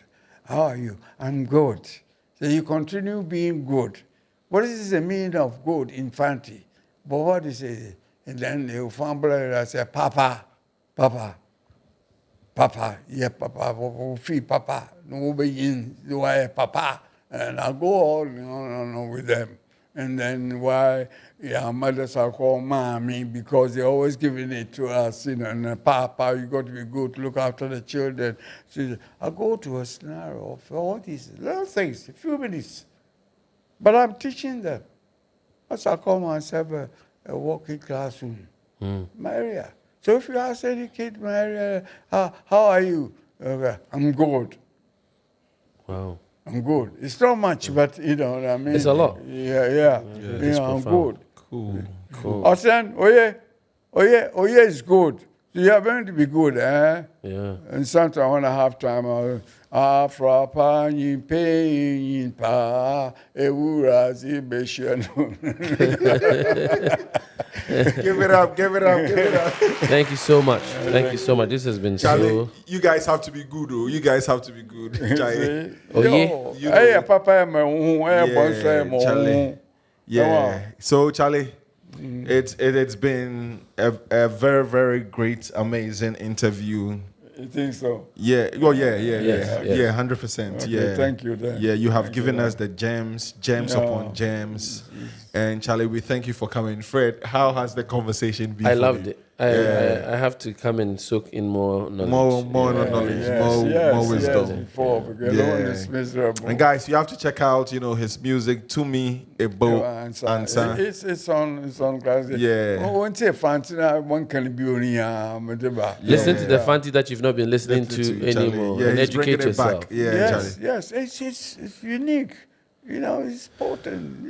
How are you? I'm good. So you continue being good. What is the meaning of good in Fanti? But what is it? And then you fumble and say, Papa, Papa, Papa, yeah, Papa, free Papa, no begin, do I Papa? And I go on with them. And then why mothers are called mommy because they're always giving it to us, and Papa, you got to be good, look after the children. So I go to a scenario of all these little things, a few minutes. But I'm teaching them. As I call myself a walking classroom, my area. So if you ask any kid, how are you? Okay, I'm good. Wow. I'm good. It's not much, but you know what I mean. It's a lot. Yeah. You It's know, I'm profound. good. Cool. Osen, oh yeah, is good. So you are going to be good, eh? Yeah. And sometimes when I have time, Afra pa yin pa ewura zibeshenu. Give it up. Thank you so much. Thank you so much. This has been Charlie, so. you guys have to be good, oh. You guys have to be good. Charlie. Oh, You know Hey, it. papa, my Charlie. Yeah. So, Charlie, it's been a very, very great, amazing interview. You think so? Yeah. Oh, yeah. Yes. 100%. Okay, Yeah. thank you then. Yeah, you have Thank given you, us the gems upon gems. Mm-hmm. And Charlie, we thank you for coming. Fred, how has the conversation been? I for loved you? it. I have to come and soak in more knowledge. More knowledge, Yes, more wisdom. Yes, before, because no one is miserable. And guys, you have to check out, his music, Tumi Ebow Ansa. It's on class. Yeah. One say fancy, one can be only Listen to the fancy that you've not been listening to anymore, Yeah, and he's bringing educate it back. yourself. Yeah, Charlie. Yes, it's unique. It's potent.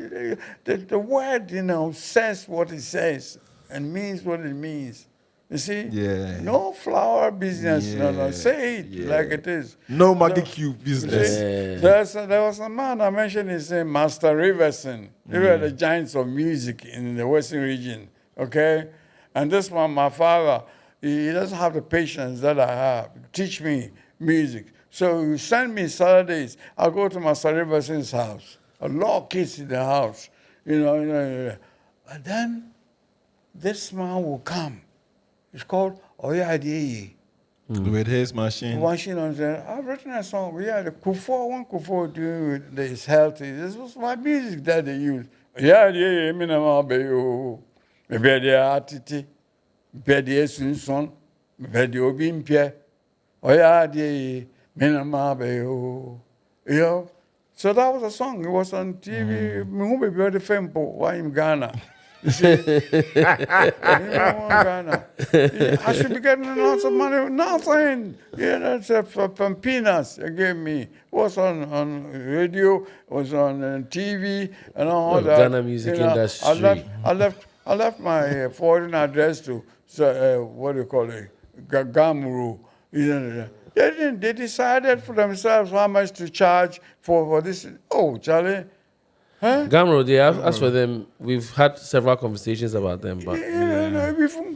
The word, says what it says and means what it means. You see? Yeah. No flower business. No. Yeah. Say it Yeah. like it is. No Maggie Cube business. There was a man I mentioned his name, Master Riverson. They were the giants of music in the Western region. Okay? And this one, my father, he doesn't have the patience that I have. Teach me music. So you send me Saturdays. I'll go to Master Riverson's house. A lot of kids in the house. But then this man will come. It's called Oyadeye. With his machine. I've written a song. The one Kufo doing with this healthy. This was my music that they used. Oyadeye, Minamabeyo. Maybe they are Titi. Maybe they are Sunson. Maybe they are Obimpie. Oyadeye, Minamabeyo. So that was a song. It was on TV. Maybe the Fempo. Why in Ghana? You see, Ghana. I should be getting lots of money. Nothing. That's from peanuts they gave me. It was on radio, it was on TV, and all that. Ghana music industry. I left my foreign address to what do you call it, Gamuru. They decided for themselves how much to charge for this. Oh, Charlie. Huh? Gamro, they have asked for them. We've had several conversations about them, but they don't know anything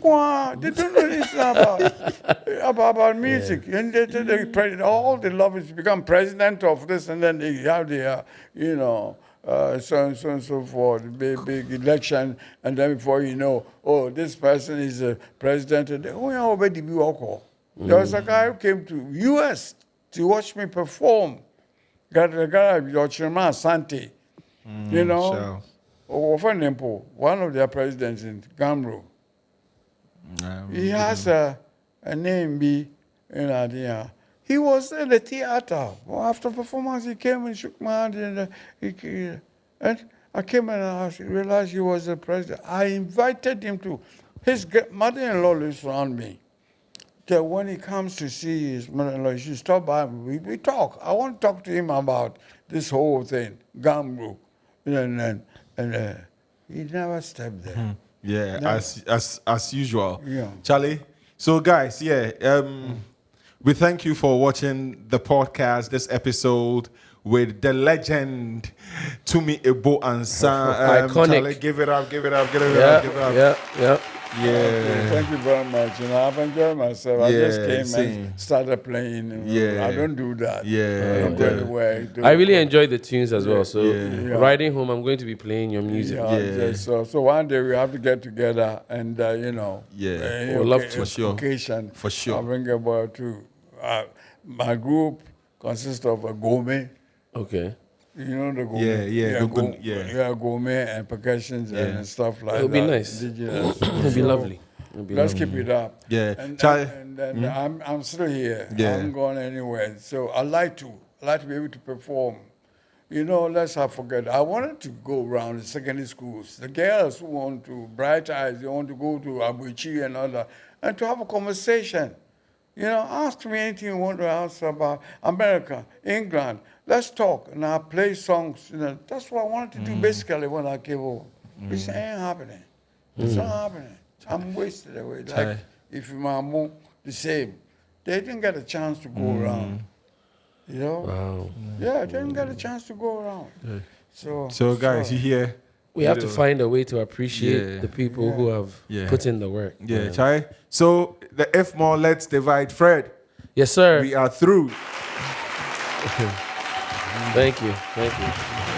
about music. And all they love is to become president of this, and then they have their, so and so forth, big election, and then before you know, this person is a president. And already be alcohol. There was a guy who came to U.S. to watch me perform. Got a guy, Yochirma Asante. Sure. One of their presidents in Gamro. He has a name, he was in the theater. Well, after performance, he came and shook my hand, and I came and I realized he was the president. I invited him to. His mother-in-law lives around me. That when he comes to see his mother-in-law, he should stop by. We talk. I want to talk to him about this whole thing, Gamro. And he never stepped there. Yeah, No. as usual. Yeah. Charlie. So guys, we thank you for watching the podcast, this episode with the legend Tumi Ebow Ansa. Iconic. Charlie, give it up. Yeah. Thank you very much. I've enjoyed myself. I just came same. and started playing. Yeah. I don't do that. Yeah. I don't go anywhere. I really enjoyed the tunes as well. So Yeah. riding home, I'm going to be playing your music. So one day we have to get together and Yeah. We'd love to. For sure. Occasion. For sure. I'll bring about too. My group consists of a gourmet. Okay. You know the gourmet. Gourmet and percussions and stuff like that. It'll be nice. Indigenous. It'll be lovely. Let's keep it up. Yeah. And I'm still here. Yeah. I haven't gone anywhere. So I like to be able to perform. you know, let's not forget. I wanted to go around the secondary schools. The girls who want to, bright eyes, they want to go to Abuchi and all that, and to have a conversation. You know, ask me anything you want to ask about America, England. Let's talk, and I'll play songs. You know, that's what I wanted to do basically when I came over. It ain't happening. It's not happening. I'm wasted away. Like, if my mom, the same. They didn't get a chance to go around. You know? Wow. Yeah, they didn't get a chance to go around. So guys, you hear? We have to find a way to appreciate the people who have put in the work. Yeah, man. Chai. So the F more let's divide. Fred, Yes, sir. we are through. Thank you. Thank you.